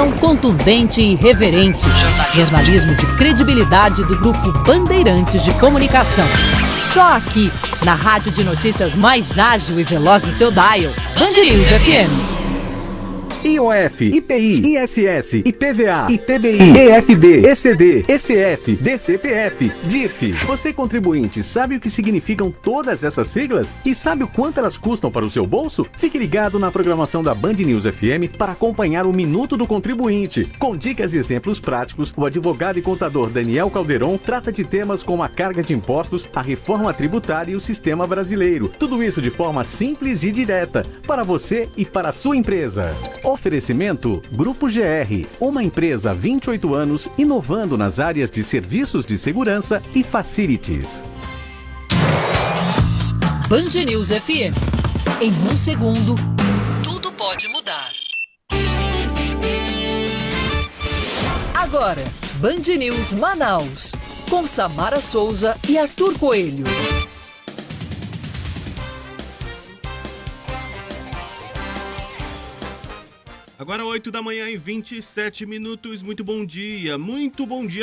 Opinião contundente e irreverente. Jornalismo de credibilidade do Grupo Bandeirantes de Comunicação. Só aqui, na rádio de notícias mais ágil e veloz do seu dial. Band News FM. IOF, IPI, ISS, IPVA, ITBI, EFD, ECD, ECF, DCPF, DIF. Você, contribuinte, sabe o que significam todas essas siglas? E sabe o quanto elas custam para o seu bolso? Fique ligado na programação da Band News FM para acompanhar o Minuto do Contribuinte. Com dicas e exemplos práticos, o advogado e contador Daniel Calderon trata de temas como a carga de impostos, a reforma tributária e o sistema brasileiro. Tudo isso de forma simples e direta, para você e para a sua empresa. Oferecimento Grupo GR, uma empresa há 28 anos inovando nas áreas de serviços de segurança e facilities. Band News FM. Em um segundo, tudo pode mudar. Agora, Band News Manaus, com Samara Souza e Arthur Coelho. Agora 8 da manhã e 27 minutos, muito bom dia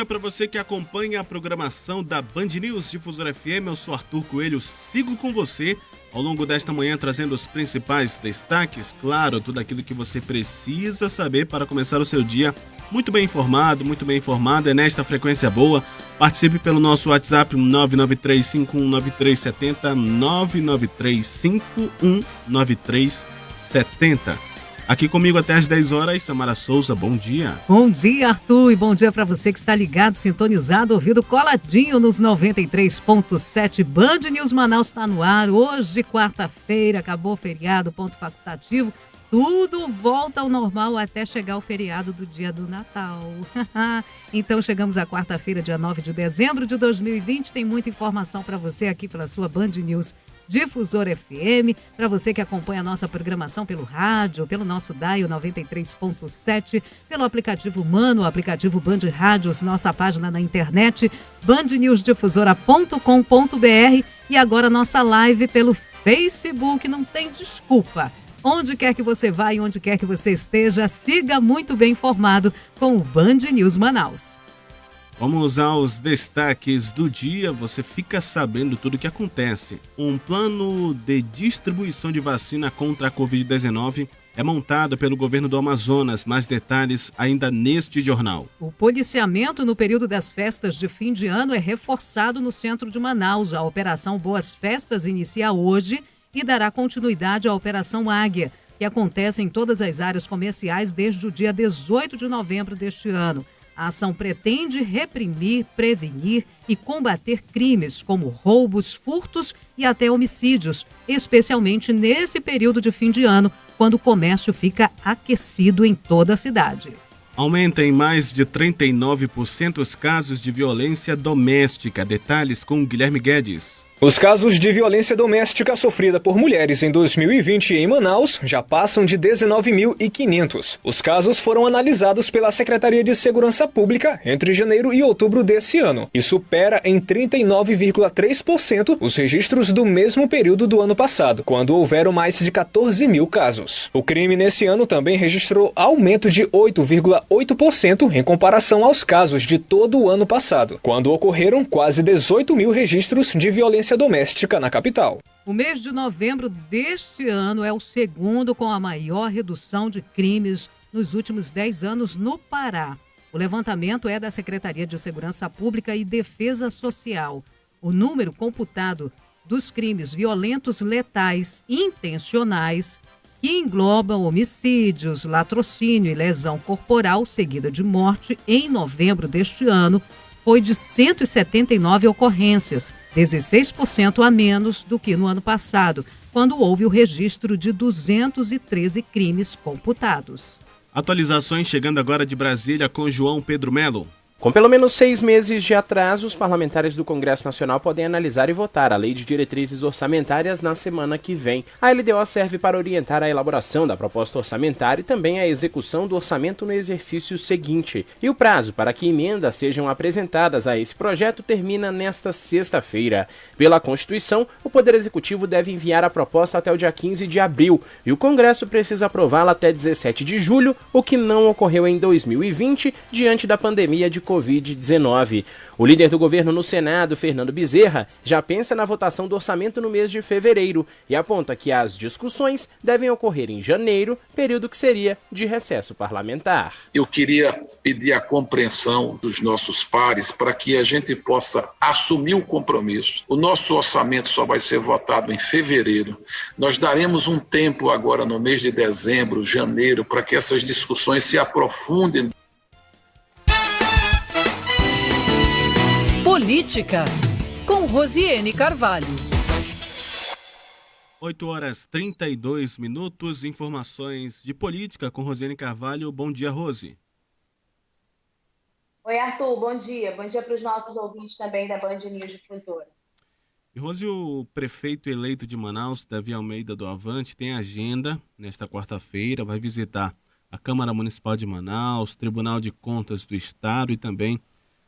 para você que acompanha a programação da Band News Difusora FM. Eu sou Arthur Coelho, sigo com você ao longo desta manhã trazendo os principais destaques, claro, tudo aquilo que você precisa saber para começar o seu dia muito bem informado, é nesta frequência boa. Participe pelo nosso WhatsApp 993519370, 993519370. Aqui comigo até às 10 horas, Samara Souza, bom dia. Bom dia, Arthur, e bom dia para você que está ligado, sintonizado, ouvido coladinho nos 93.7. Band News Manaus está no ar. Hoje, quarta-feira, acabou o feriado, ponto facultativo. Tudo volta ao normal até chegar o feriado do dia do Natal. Então chegamos à quarta-feira, dia 9 de dezembro de 2020. Tem muita informação para você aqui pela sua Band News Difusora FM, para você que acompanha a nossa programação pelo rádio, pelo nosso dial 93.7, pelo aplicativo Mano, o aplicativo Band Rádios, nossa página na internet, bandnewsdifusora.com.br e agora nossa live pelo Facebook, não tem desculpa. Onde quer que você vá e onde quer que você esteja, siga muito bem informado com o Band News Manaus. Vamos aos destaques do dia, você fica sabendo tudo o que acontece. Um plano de distribuição de vacina contra a Covid-19 é montado pelo governo do Amazonas. Mais detalhes ainda neste jornal. O policiamento no período das festas de fim de ano é reforçado no centro de Manaus. A Operação Boas Festas inicia hoje e dará continuidade à Operação Águia, que acontece em todas as áreas comerciais desde o dia 18 de novembro deste ano. A ação pretende reprimir, prevenir e combater crimes como roubos, furtos e até homicídios, especialmente nesse período de fim de ano, quando o comércio fica aquecido em toda a cidade. Aumenta em mais de 39% os casos de violência doméstica. Detalhes com Guilherme Guedes. Os casos de violência doméstica sofrida por mulheres em 2020 em Manaus já passam de 19.500. Os casos foram analisados pela Secretaria de Segurança Pública entre janeiro e outubro desse ano e supera em 39,3% os registros do mesmo período do ano passado, quando houveram mais de 14 mil casos. O crime nesse ano também registrou aumento de 8,8% em comparação aos casos de todo o ano passado, quando ocorreram quase 18 mil registros de violência doméstica na capital. O mês de novembro deste ano é o segundo com a maior redução de crimes nos últimos 10 anos no Pará. O levantamento é da Secretaria de Segurança Pública e Defesa Social. O número computado dos crimes violentos letais intencionais, que englobam homicídios, latrocínio e lesão corporal seguida de morte em novembro deste ano, foi de 179 ocorrências, 16% a menos do que no ano passado, quando houve o registro de 213 crimes computados. Atualizações chegando agora de Brasília com João Pedro Melo. Com pelo menos 6 meses de atraso, os parlamentares do Congresso Nacional podem analisar e votar a Lei de Diretrizes Orçamentárias na semana que vem. A LDO serve para orientar a elaboração da proposta orçamentária e também a execução do orçamento no exercício seguinte. E o prazo para que emendas sejam apresentadas a esse projeto termina nesta sexta-feira. Pela Constituição, o Poder Executivo deve enviar a proposta até o dia 15 de abril e o Congresso precisa aprová-la até 17 de julho, o que não ocorreu em 2020, diante da pandemia de Covid-19. O líder do governo no Senado, Fernando Bezerra, já pensa na votação do orçamento no mês de fevereiro e aponta que as discussões devem ocorrer em janeiro, período que seria de recesso parlamentar. Eu queria pedir a compreensão dos nossos pares para que a gente possa assumir o compromisso. O nosso orçamento só vai ser votado em fevereiro. Nós daremos um tempo agora no mês de dezembro, janeiro, para que essas discussões se aprofundem. Política, com Rosiane Carvalho. 8h32, informações de política com Rosiane Carvalho. Bom dia, Rose. Oi, Arthur, bom dia. Bom dia para os nossos ouvintes também da Band News Difusora. E, Rose, o prefeito eleito de Manaus, Davi Almeida do Avante, tem agenda nesta quarta-feira, vai visitar a Câmara Municipal de Manaus, Tribunal de Contas do Estado e também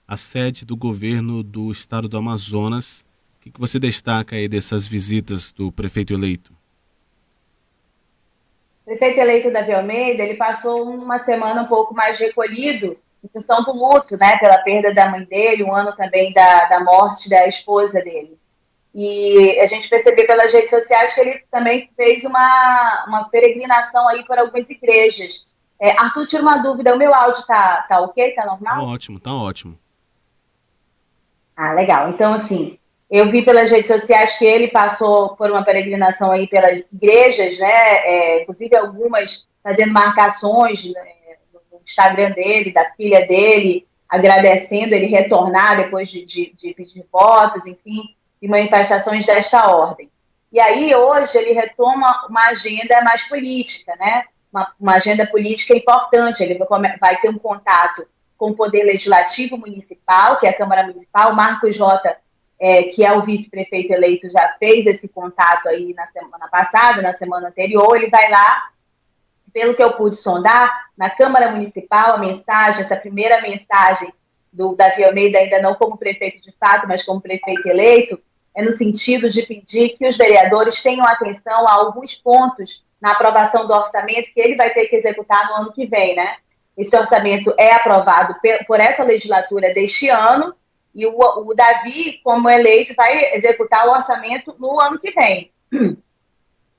a sede do governo do estado do Amazonas. O que você destaca aí dessas visitas do prefeito eleito? O prefeito eleito Davi Almeida, ele passou uma semana um pouco mais recolhido em função do luto, né, pela perda da mãe dele, um ano também da morte da esposa dele. E a gente percebeu pelas redes sociais que ele também fez uma peregrinação aí por algumas igrejas. Arthur, tira uma dúvida, o meu áudio tá ok? Tá normal? Tá ótimo. Ah, legal. Então, assim, eu vi pelas redes sociais que ele passou por uma peregrinação aí pelas igrejas, né? Inclusive algumas fazendo marcações, né, no Instagram dele, da filha dele, agradecendo ele retornar depois de pedir votos, enfim, e manifestações desta ordem. E aí, hoje, ele retoma uma agenda mais política, né? Uma agenda política importante. Ele vai ter um contato com o Poder Legislativo Municipal, que é a Câmara Municipal. Marcos Jota, que é o vice-prefeito eleito, já fez esse contato aí na semana passada, na semana anterior. Ele vai lá, pelo que eu pude sondar, na Câmara Municipal, a mensagem, essa primeira mensagem do Davi Almeida, ainda não como prefeito de fato, mas como prefeito eleito, é no sentido de pedir que os vereadores tenham atenção a alguns pontos na aprovação do orçamento que ele vai ter que executar no ano que vem, né? Esse orçamento é aprovado por essa legislatura deste ano e o Davi, como eleito, vai executar o orçamento no ano que vem.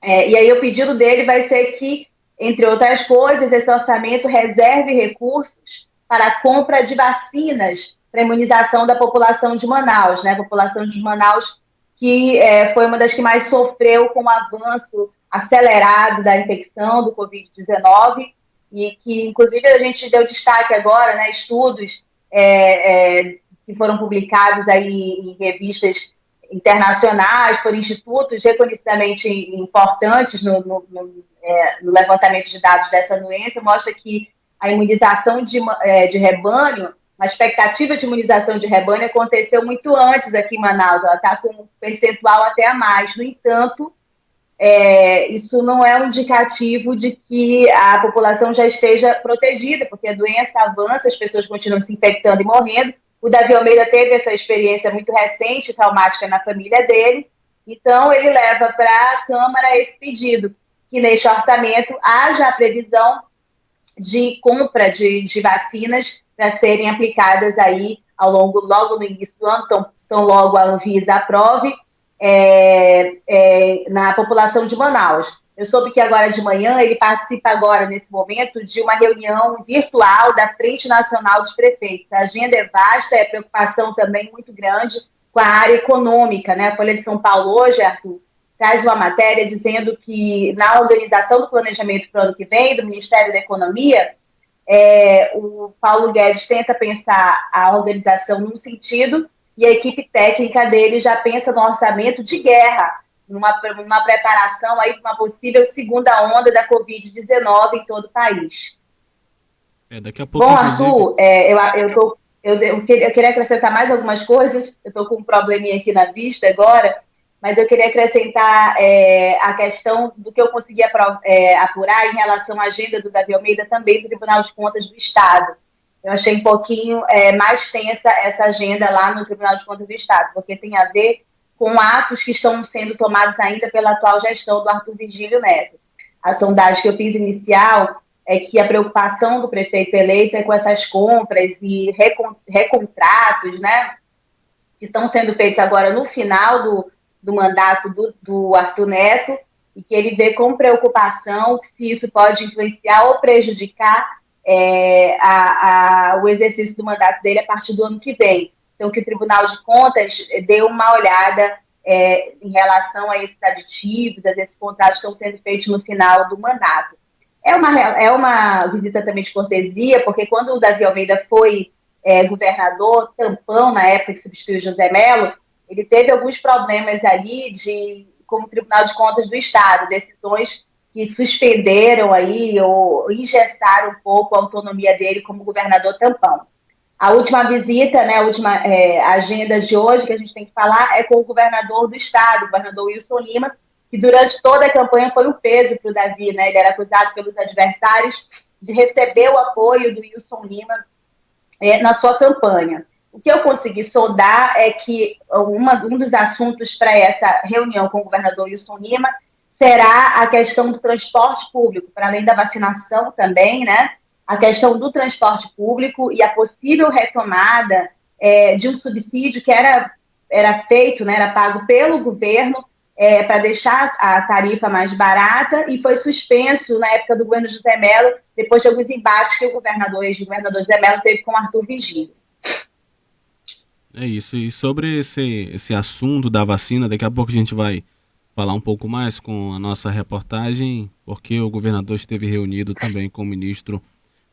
E aí o pedido dele vai ser que, entre outras coisas, esse orçamento reserve recursos para a compra de vacinas para a imunização da população de Manaus, né? A população de Manaus que foi uma das que mais sofreu com o avanço acelerado da infecção do Covid-19 e que, inclusive, a gente deu destaque agora, né, estudos que foram publicados aí em revistas internacionais por institutos reconhecidamente importantes no levantamento de dados dessa doença, mostra que a imunização de rebanho, a expectativa de imunização de rebanho aconteceu muito antes aqui em Manaus, ela está com um percentual até a mais. No entanto, isso não é um indicativo de que a população já esteja protegida, porque a doença avança, as pessoas continuam se infectando e morrendo. O Davi Almeida teve essa experiência muito recente, traumática na família dele, então ele leva para a Câmara esse pedido, que neste orçamento haja a previsão de compra de vacinas para serem aplicadas aí logo no início do ano, tão logo a Anvisa aprove, na população de Manaus. Eu soube que agora de manhã ele participa agora, nesse momento, de uma reunião virtual da Frente Nacional dos Prefeitos. A agenda é vasta, é preocupação também muito grande com a área econômica, né? A Folha de São Paulo hoje, Arthur, traz uma matéria dizendo que na organização do planejamento para o ano que vem, do Ministério da Economia, o Paulo Guedes tenta pensar a organização num sentido e a equipe técnica dele já pensa no orçamento de guerra, numa preparação aí para uma possível segunda onda da Covid-19 em todo o país. Daqui a pouco, bom, Arthur, eu estou... eu queria acrescentar mais algumas coisas, eu estou com um probleminha aqui na vista agora, mas eu queria acrescentar a questão do que eu consegui apurar em relação à agenda do Davi Almeida também do Tribunal de Contas do Estado. Eu achei um pouquinho mais tensa essa agenda lá no Tribunal de Contas do Estado, porque tem a ver com atos que estão sendo tomados ainda pela atual gestão do Arthur Virgílio Neto. A sondagem que eu fiz inicial é que a preocupação do prefeito eleito é com essas compras e recontratos, né, que estão sendo feitos agora no final do mandato do Arthur Neto, e que ele vê com preocupação se isso pode influenciar ou prejudicar o exercício do mandato dele a partir do ano que vem. Então, que o Tribunal de Contas dê uma olhada em relação a esses aditivos, a esses contratos que estão sendo feitos no final do mandato. É uma visita também de cortesia, porque quando o Davi Almeida foi governador tampão, na época que substituiu José Mello, ele teve alguns problemas ali com o Tribunal de Contas do Estado, decisões que suspenderam aí ou engessaram um pouco a autonomia dele como governador tampão. A última visita, né, a última agenda de hoje que a gente tem que falar é com o governador do Estado, o governador Wilson Lima, que durante toda a campanha foi um peso para o Davi, né? Ele era acusado pelos adversários de receber o apoio do Wilson Lima na sua campanha. O que eu consegui sondar é que um dos assuntos para essa reunião com o governador Wilson Lima será a questão do transporte público, para além da vacinação também, né? A questão do transporte público e a possível retomada de um subsídio que era feito, né, era pago pelo governo para deixar a tarifa mais barata e foi suspenso na época do governo José Mello, depois de alguns embates que o ex-governador José Mello teve com Arthur Virgílio. É isso, e sobre esse assunto da vacina, daqui a pouco a gente vai falar um pouco mais com a nossa reportagem, porque o governador esteve reunido também com o ministro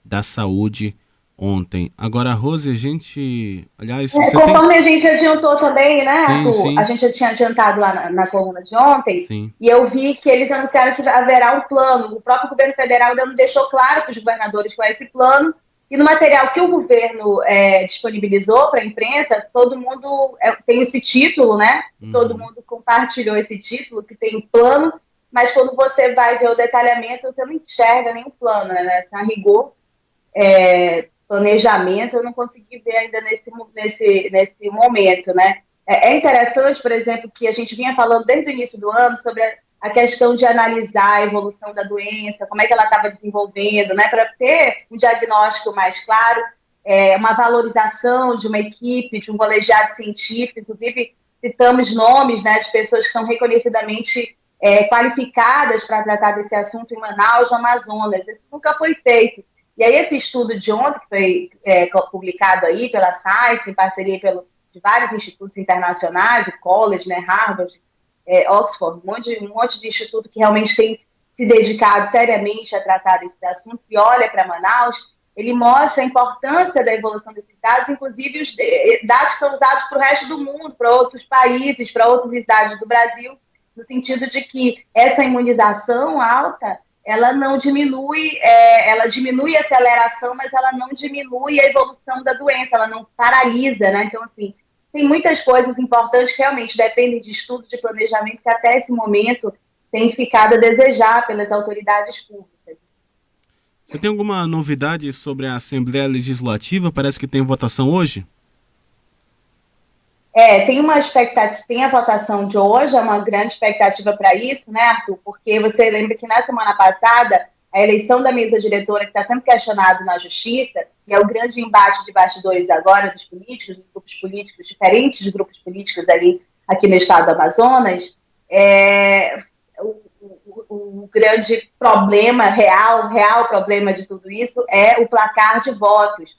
da Saúde ontem. Agora, Rose, a gente... Aliás, conforme a gente adiantou também, né, sim, Arthur? sim. A gente já tinha adiantado lá na coluna de ontem, sim. E eu vi que eles anunciaram que haverá um plano. O próprio governo federal ainda não deixou claro para os governadores qual é esse plano, e no material que o governo disponibilizou para a imprensa, todo mundo tem esse título, né? Todo mundo compartilhou esse título, que tem um plano, mas quando você vai ver o detalhamento, você não enxerga nenhum plano, né? A rigor, planejamento, eu não consegui ver ainda nesse momento, né? É interessante, por exemplo, que a gente vinha falando desde o início do ano sobre a questão de analisar a evolução da doença, como é que ela estava desenvolvendo, né, para ter um diagnóstico mais claro, uma valorização de uma equipe, de um colegiado científico, inclusive citamos nomes, né, de pessoas que são reconhecidamente qualificadas para tratar desse assunto em Manaus, no Amazonas. Isso nunca foi feito. E aí esse estudo de ontem, que foi publicado aí pela Science, em parceria de vários institutos internacionais, o College, né, Harvard, Oxford, um monte de instituto que realmente tem se dedicado seriamente a tratar desses assuntos e olha para Manaus, ele mostra a importância da evolução desses dados, inclusive os dados que são usados para o resto do mundo, para outros países, para outras cidades do Brasil, no sentido de que essa imunização alta, ela não diminui, ela diminui a aceleração, mas ela não diminui a evolução da doença, ela não paralisa, né? Então, assim, tem muitas coisas importantes que realmente dependem de estudos de planejamento que até esse momento têm ficado a desejar pelas autoridades públicas. Você tem alguma novidade sobre a Assembleia Legislativa? Parece que tem votação hoje? Tem a votação de hoje, é uma grande expectativa para isso, né, Arthur? Porque você lembra que na semana passada a eleição da mesa diretora, que está sempre questionado na Justiça, e é o grande embate de bastidores agora dos políticos, dos grupos políticos, diferentes grupos políticos aqui no estado do Amazonas, o grande problema, real problema de tudo isso é o placar de votos.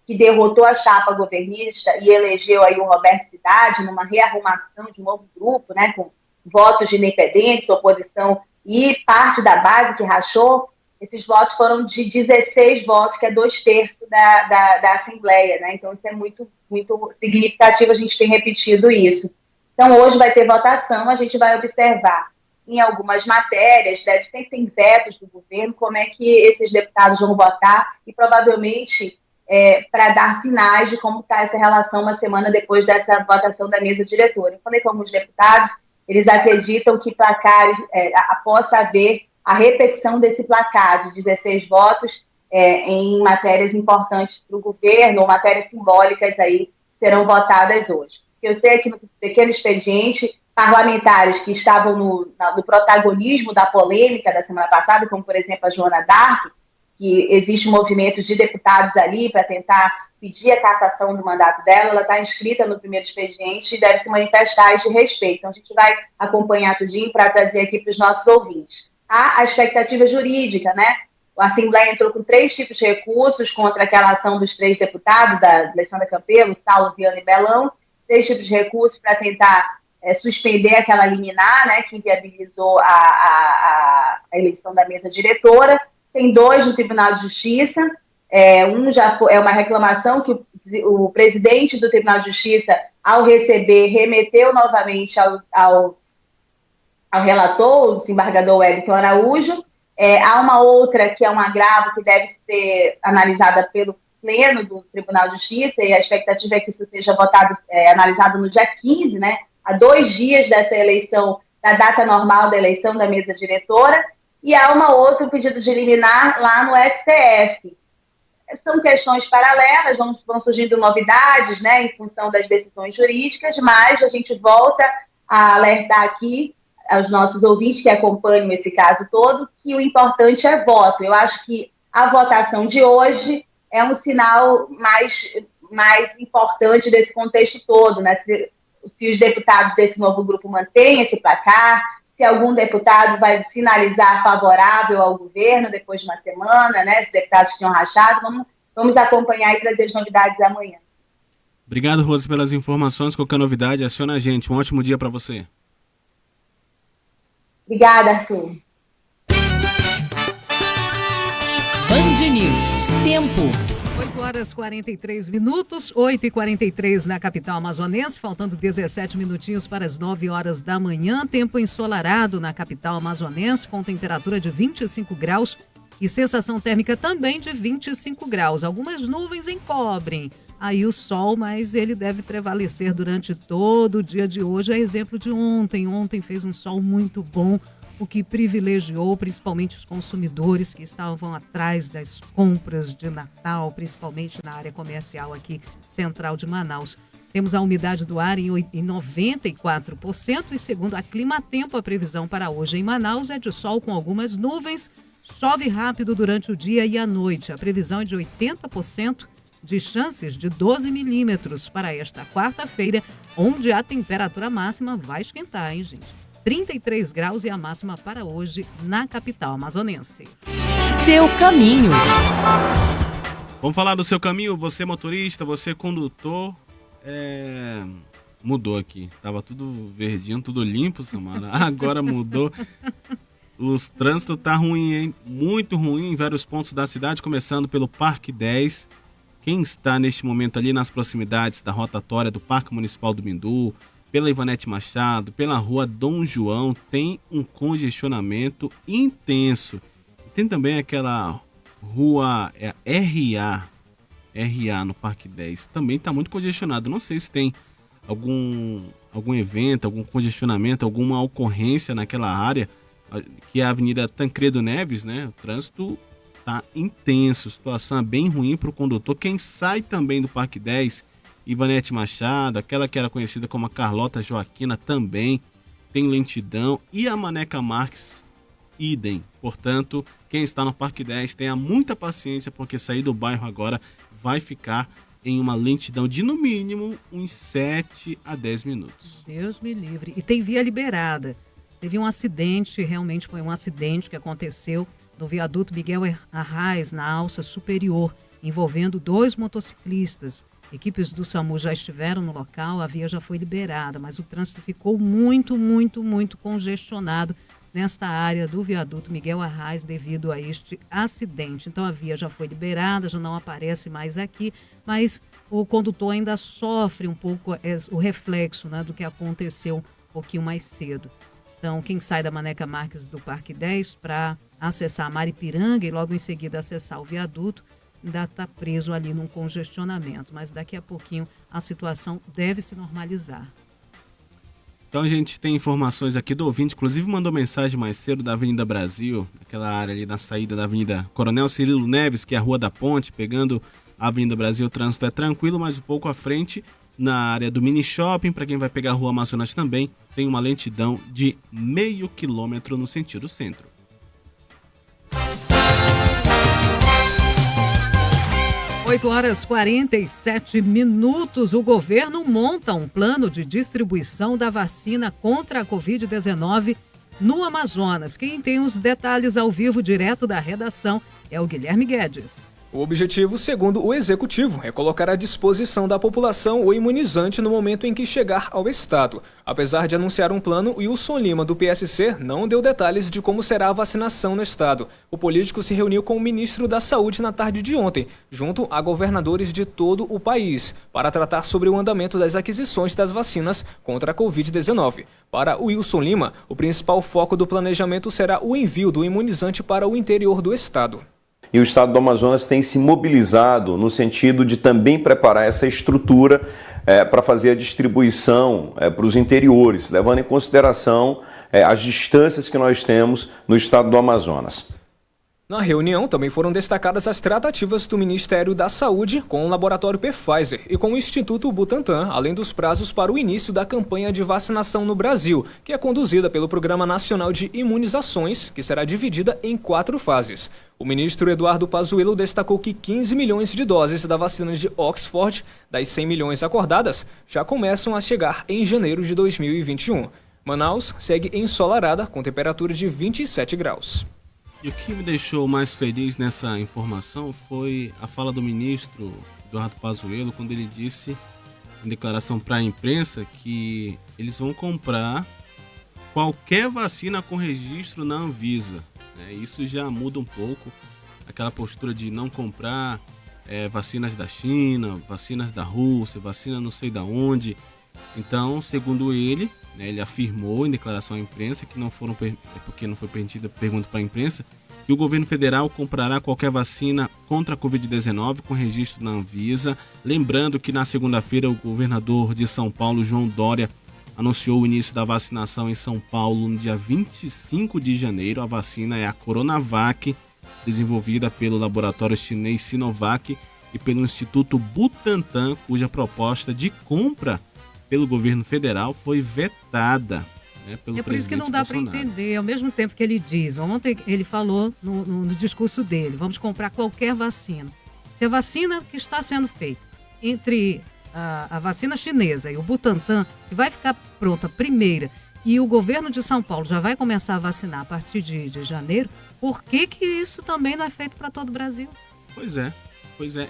Que derrotou a chapa governista e elegeu aí o Roberto Cidade numa rearrumação de um novo grupo, né, com votos de independentes, oposição e parte da base que rachou. Esses votos foram de 16 votos, que é 2/3 da Assembleia, né? Então isso é muito, muito significativo, a gente tem repetido isso. Então hoje vai ter votação, a gente vai observar em algumas matérias, sempre tem vetos do governo, como é que esses deputados vão votar, e provavelmente para dar sinais de como está essa relação uma semana depois dessa votação da mesa diretora. Eu falei com alguns deputados, eles acreditam que placares, possa haver a repetição desse placar de 16 votos em matérias importantes para o governo, ou matérias simbólicas aí serão votadas hoje. Eu sei que no pequeno expediente, parlamentares que estavam no protagonismo da polêmica da semana passada, como, por exemplo, a Joana D'Arc, que existe um movimento de deputados ali para tentar pedir a cassação do mandato dela, ela está inscrita no primeiro expediente e deve se manifestar de respeito. Então, a gente vai acompanhar tudinho para trazer aqui para os nossos ouvintes. Há a expectativa jurídica, né? A Assembleia entrou com 3 tipos de recursos contra aquela ação dos 3 deputados, da Alessandra Campelo, Saulo, Viana e Belão, 3 tipos de recursos para tentar suspender aquela liminar, né, que inviabilizou a eleição da mesa diretora. Tem 2 no Tribunal de Justiça, um já é uma reclamação que o presidente do Tribunal de Justiça, ao receber, remeteu novamente ao relator, o desembargador Wellington Araújo. Há uma outra que é um agravo que deve ser analisada pelo Pleno do Tribunal de Justiça, e a expectativa é que isso seja votado, analisado no dia 15, né, a 2 dias dessa eleição, da data normal da eleição da mesa diretora. E há uma outra, um pedido de liminar lá no STF. São questões paralelas, vão surgindo novidades, né, em função das decisões jurídicas, mas a gente volta a alertar aqui aos nossos ouvintes que acompanham esse caso todo, que o importante é voto. Eu acho que a votação de hoje é um sinal mais importante desse contexto todo, né? Se os deputados desse novo grupo mantêm esse placar, se algum deputado vai sinalizar favorável ao governo depois de uma semana, né? Os deputados que tinham rachado, vamos acompanhar e trazer as novidades amanhã. Obrigado, Rose, pelas informações. Qualquer novidade, aciona a gente. Um ótimo dia para você. Obrigada, Arthur. Band News. Tempo. 8 horas 43 minutos, 8h43 na capital amazonense, faltando 17 minutinhos para as 9 horas da manhã. Tempo ensolarado na capital amazonense, com temperatura de 25 graus e sensação térmica também de 25 graus. Algumas nuvens encobrem aí o sol, mas ele deve prevalecer durante todo o dia de hoje. É exemplo de ontem. Ontem fez um sol muito bom, o que privilegiou principalmente os consumidores que estavam atrás das compras de Natal, principalmente na área comercial aqui central de Manaus. Temos a umidade do ar em 94% e, segundo a Climatempo, a previsão para hoje em Manaus é de sol com algumas nuvens, chove rápido durante o dia e a noite. A previsão é de 80% de chances de 12 milímetros para esta quarta-feira, onde a temperatura máxima vai esquentar, hein, gente? 33 graus e a máxima para hoje na capital amazonense. Seu caminho. Vamos falar do seu caminho, você motorista, você condutor. Mudou aqui, tava tudo verdinho, tudo limpo, Samara, agora mudou. O trânsito tá ruim, hein? Muito ruim em vários pontos da cidade, começando pelo Parque 10. Quem está neste momento ali nas proximidades da rotatória do Parque Municipal do Mindu, pela Ivanete Machado, pela Rua Dom João, tem um congestionamento intenso. Tem também aquela Rua RA no Parque 10, também está muito congestionado. Não sei se tem algum evento, algum congestionamento, alguma ocorrência naquela área, que é a Avenida Tancredo Neves, né? O trânsito tá intenso, a situação é bem ruim para o condutor. Quem sai também do Parque 10, Ivanete Machado, aquela que era conhecida como a Carlota Joaquina, também tem lentidão, e a Maneca Marques, idem. Portanto, quem está no Parque 10 tenha muita paciência, porque sair do bairro agora vai ficar em uma lentidão de no mínimo uns 7 a 10 minutos. Deus me livre. E tem via liberada. Teve um acidente, realmente foi um acidente que aconteceu no viaduto Miguel Arraes, na alça superior, envolvendo 2 motociclistas. Equipes do SAMU já estiveram no local, a via já foi liberada, mas o trânsito ficou muito congestionado nesta área do viaduto Miguel Arraes devido a este acidente. Então a via já foi liberada, já não aparece mais aqui, mas o condutor ainda sofre um pouco o reflexo, né, do que aconteceu um pouquinho mais cedo. Então, quem sai da Maneca Marques do Parque 10 para acessar a Maripiranga e logo em seguida acessar o viaduto, ainda está preso ali num congestionamento, mas daqui a pouquinho a situação deve se normalizar. Então a gente tem informações aqui do ouvinte, inclusive mandou mensagem mais cedo da Avenida Brasil, aquela área ali na saída da Avenida Coronel Cirilo Neves, que é a Rua da Ponte, pegando a Avenida Brasil, o trânsito é tranquilo, mas um pouco à frente, na área do Mini Shopping, para quem vai pegar a Rua Amazonas também, tem uma lentidão de meio quilômetro no sentido centro. Oito horas 47 minutos. O governo monta um plano de distribuição da vacina contra a Covid-19 no Amazonas. Quem tem os detalhes ao vivo direto da redação é o Guilherme Guedes. O objetivo, segundo o executivo, é colocar à disposição da população o imunizante no momento em que chegar ao estado. Apesar de anunciar um plano, Wilson Lima, do PSC, não deu detalhes de como será a vacinação no estado. O político se reuniu com o ministro da Saúde na tarde de ontem, junto a governadores de todo o país, para tratar sobre o andamento das aquisições das vacinas contra a Covid-19. Para Wilson Lima, o principal foco do planejamento será o envio do imunizante para o interior do estado. E o estado do Amazonas tem se mobilizado no sentido de também preparar essa estrutura para fazer a distribuição para os interiores, levando em consideração as distâncias que nós temos no estado do Amazonas. Na reunião também foram destacadas as tratativas do Ministério da Saúde com o laboratório Pfizer e com o Instituto Butantan, além dos prazos para o início da campanha de vacinação no Brasil, que é conduzida pelo Programa Nacional de Imunizações, que será dividida em 4 fases. O ministro Eduardo Pazuello destacou que 15 milhões de doses da vacina de Oxford, das 100 milhões acordadas, já começam a chegar em janeiro de 2021. Manaus segue ensolarada, com temperatura de 27 graus. E o que me deixou mais feliz nessa informação foi a fala do ministro Eduardo Pazuello, quando ele disse, em declaração para a imprensa, que eles vão comprar qualquer vacina com registro na Anvisa. Isso já muda um pouco aquela postura de não comprar vacinas da China, vacinas da Rússia, vacina não sei da onde. Então, segundo ele, ele afirmou em declaração à imprensa que porque não foi permitida pergunta para a imprensa, que o governo federal comprará qualquer vacina contra a Covid-19 com registro na Anvisa. Lembrando que na segunda-feira o governador de São Paulo, João Dória, anunciou o início da vacinação em São Paulo no dia 25 de janeiro. A vacina é a Coronavac, desenvolvida pelo laboratório chinês Sinovac e pelo Instituto Butantan, cuja proposta de compra pelo governo federal foi vetada. Pelo é por isso que não dá para entender, ao mesmo tempo que ele diz, ontem ele falou no discurso dele, vamos comprar qualquer vacina. Se a vacina que está sendo feita entre a vacina chinesa e o Butantan, se vai ficar pronta primeira e o governo de São Paulo já vai começar a vacinar a partir de janeiro, por que isso também não é feito para todo o Brasil? Pois é.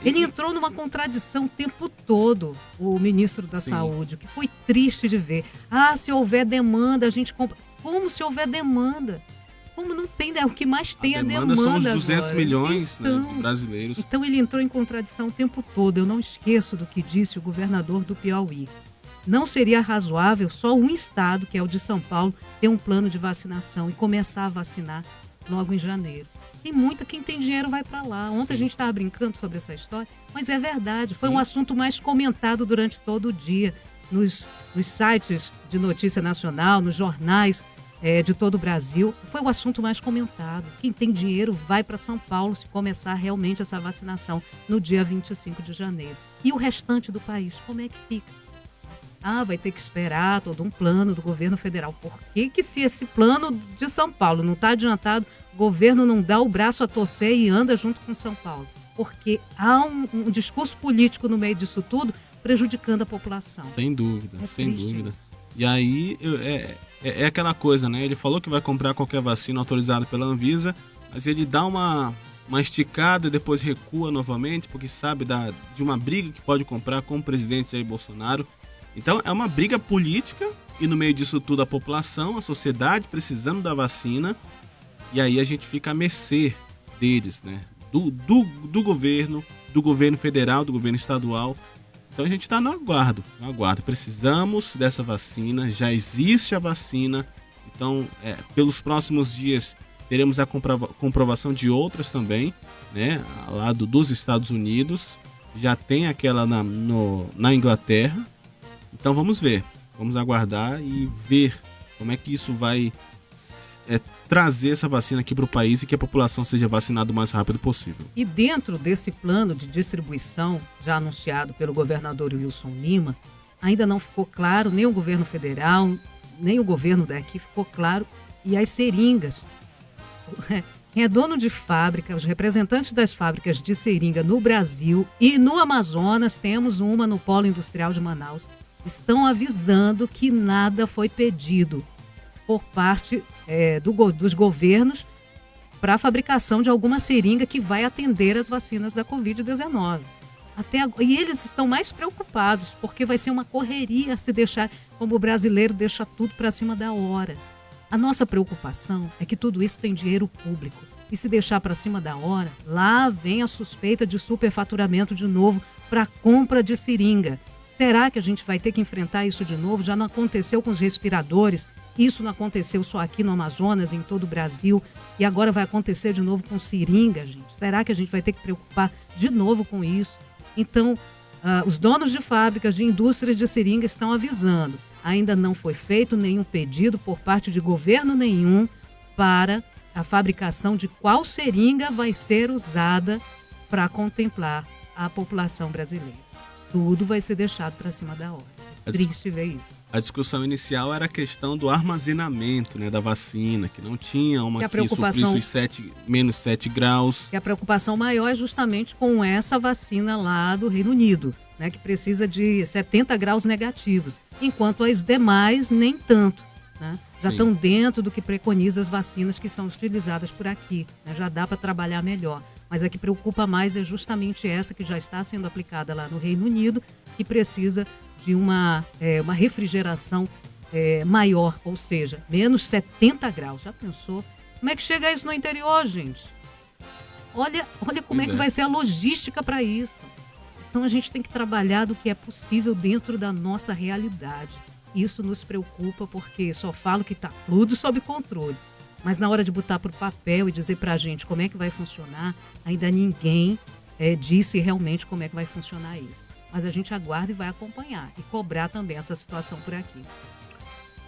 Ele entrou numa contradição o tempo todo, o ministro da Saúde, que foi triste de ver. Se houver demanda, a gente compra. Como se houver demanda? Como não tem, o que mais tem é demanda. São os 200 agora. milhões brasileiros. Então ele entrou em contradição o tempo todo. Eu não esqueço do que disse o governador do Piauí. Não seria razoável só um estado, que é o de São Paulo, ter um plano de vacinação e começar a vacinar logo em janeiro. Quem tem dinheiro vai para lá. Ontem a gente estava brincando sobre essa história, mas é verdade. Foi um assunto mais comentado durante todo o dia nos sites de notícia nacional, nos jornais de todo o Brasil. Foi o assunto mais comentado. Quem tem dinheiro vai para São Paulo se começar realmente essa vacinação no dia 25 de janeiro. E o restante do país, como é que fica? Vai ter que esperar todo um plano do governo federal. Por que se esse plano de São Paulo não está adiantado, o governo não dá o braço a torcer e anda junto com São Paulo? Porque há um discurso político no meio disso tudo prejudicando a população. Sem dúvida, sem dúvida. Isso. E aí é aquela coisa, né? Ele falou que vai comprar qualquer vacina autorizada pela Anvisa, mas ele dá uma esticada e depois recua novamente, porque sabe de uma briga que pode comprar com o presidente Jair Bolsonaro. Então é uma briga política e no meio disso tudo a população, a sociedade precisando da vacina, e aí a gente fica à mercê deles, né? Do governo federal, do governo estadual. Então a gente está no aguardo. Precisamos dessa vacina, já existe a vacina. Então pelos próximos dias teremos a comprovação de outras também, né? Lá dos Estados Unidos, já tem aquela na Inglaterra. Então vamos ver, vamos aguardar e ver como é que isso vai trazer essa vacina aqui para o país e que a população seja vacinada o mais rápido possível. E dentro desse plano de distribuição, já anunciado pelo governador Wilson Lima, ainda não ficou claro, nem o governo federal, nem o governo daqui ficou claro, e as seringas. Quem é dono de fábrica, os representantes das fábricas de seringa no Brasil e no Amazonas, temos uma no Polo Industrial de Manaus, estão avisando que nada foi pedido por parte dos governos para a fabricação de alguma seringa que vai atender as vacinas da Covid-19. E eles estão mais preocupados, porque vai ser uma correria se deixar, como o brasileiro deixa tudo para cima da hora. A nossa preocupação é que tudo isso tem dinheiro público. E se deixar para cima da hora, lá vem a suspeita de superfaturamento de novo para compra de seringa. Será que a gente vai ter que enfrentar isso de novo? Já não aconteceu com os respiradores, isso não aconteceu só aqui no Amazonas, em todo o Brasil, e agora vai acontecer de novo com seringa, gente. Será que a gente vai ter que preocupar de novo com isso? Então, os donos de fábricas, de indústrias de seringa estão avisando. Ainda não foi feito nenhum pedido por parte de governo nenhum para a fabricação de qual seringa vai ser usada para contemplar a população brasileira. Tudo vai ser deixado para cima da hora. Triste ver isso. A discussão inicial era a questão do armazenamento, né, da vacina, que não tinha uma que suprisse os menos 7 graus. E a preocupação maior é justamente com essa vacina lá do Reino Unido, né, que precisa de 70 graus negativos, enquanto as demais nem tanto, né? Já estão dentro do que preconiza as vacinas que são utilizadas por aqui, né? Já dá para trabalhar melhor. Mas a que preocupa mais é justamente essa que já está sendo aplicada lá no Reino Unido e precisa de uma refrigeração maior, ou seja, menos 70 graus. Já pensou? Como é que chega isso no interior, gente? Olha como é que vai ser a logística para isso. Então a gente tem que trabalhar do que é possível dentro da nossa realidade. Isso nos preocupa porque só falo que está tudo sob controle. Mas na hora de botar para o papel e dizer para a gente como é que vai funcionar, ainda ninguém disse realmente como é que vai funcionar isso. Mas a gente aguarda e vai acompanhar e cobrar também essa situação por aqui.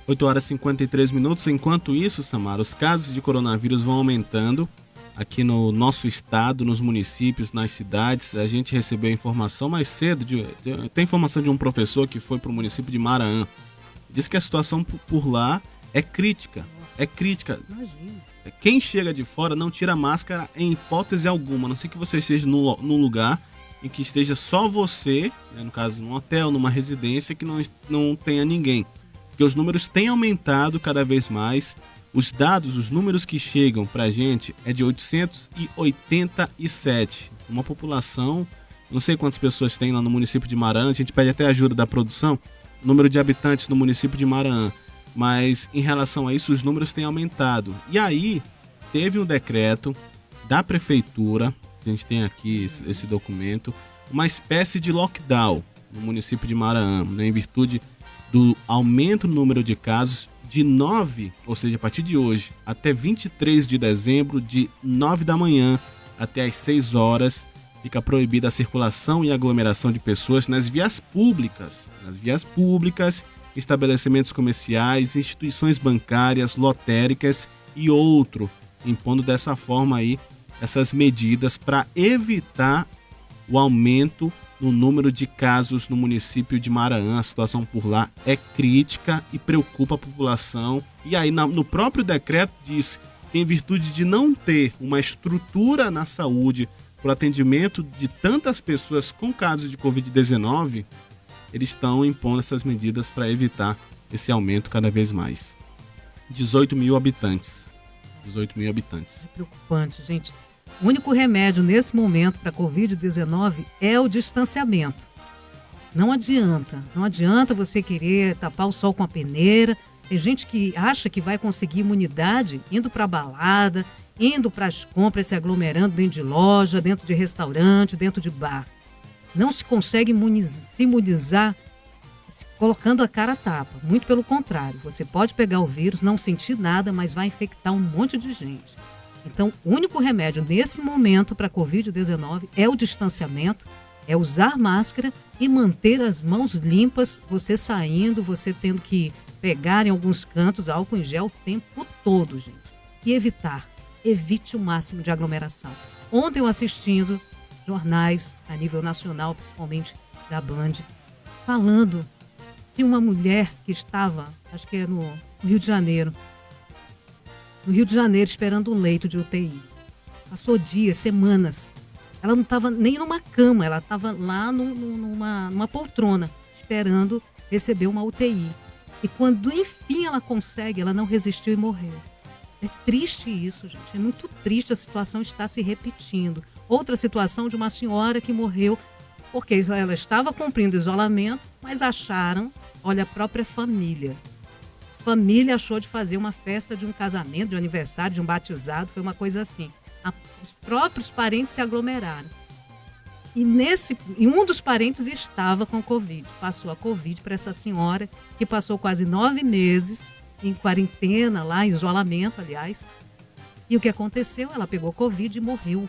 8 horas e 53 minutos. Enquanto isso, Samara, os casos de coronavírus vão aumentando aqui no nosso estado, nos municípios, nas cidades. A gente recebeu a informação mais cedo, tem informação de um professor que foi para o município de Maraã. Diz que a situação por lá é crítica. É crítica. Imagina. Quem chega de fora não tira máscara em hipótese alguma, a não ser que você esteja num lugar em que esteja só você, né, no caso num hotel, numa residência, que não tenha ninguém. Porque os números têm aumentado cada vez mais. Os números que chegam pra gente é de 887. Uma população, não sei quantas pessoas tem lá no município de Maraã, a gente pede até ajuda da produção, o número de habitantes no município de Maraã. Mas em relação a isso, os números têm aumentado. E aí, teve um decreto da prefeitura, a gente tem aqui esse documento, uma espécie de lockdown no município de Maraã, né, em virtude do aumento no número de casos de 9, ou seja, a partir de hoje, até 23 de dezembro, de 9 da manhã até as 6 horas, fica proibida a circulação e aglomeração de pessoas nas vias públicas. Estabelecimentos comerciais, instituições bancárias, lotéricas e outro, impondo dessa forma aí essas medidas para evitar o aumento no número de casos no município de Maraã. A situação por lá é crítica e preocupa a população. E aí no próprio decreto diz que em virtude de não ter uma estrutura na saúde para o atendimento de tantas pessoas com casos de Covid-19, eles estão impondo essas medidas para evitar esse aumento cada vez mais. 18 mil habitantes. É preocupante, gente. O único remédio nesse momento para a Covid-19 é o distanciamento. Não adianta você querer tapar o sol com a peneira. Tem gente que acha que vai conseguir imunidade indo para a balada, indo para as compras, se aglomerando dentro de loja, dentro de restaurante, dentro de bar. Não se consegue se imunizar colocando a cara a tapa. Muito pelo contrário, você pode pegar o vírus, não sentir nada, mas vai infectar um monte de gente. Então, o único remédio nesse momento para a Covid-19 é o distanciamento, é usar máscara e manter as mãos limpas, você saindo, você tendo que pegar em alguns cantos álcool em gel o tempo todo, gente. E evite o máximo de aglomeração. Ontem eu assistindo jornais a nível nacional, principalmente da Band, falando de uma mulher que estava, acho que é no Rio de Janeiro, esperando um leito de UTI. Passou dias, semanas. Ela não estava nem numa cama, ela estava lá numa poltrona, esperando receber uma UTI. E quando, enfim, ela consegue, ela não resistiu e morreu. É triste isso, gente. É muito triste, a situação está se repetindo. Outra situação de uma senhora que morreu porque ela estava cumprindo isolamento, mas acharam, olha, a própria família. A família achou de fazer uma festa de um casamento, de um aniversário, de um batizado, foi uma coisa assim. Os próprios parentes se aglomeraram. E um dos parentes estava com Covid. Passou a Covid para essa senhora, que passou quase 9 meses em quarentena, lá em isolamento, aliás. E o que aconteceu? Ela pegou Covid e morreu.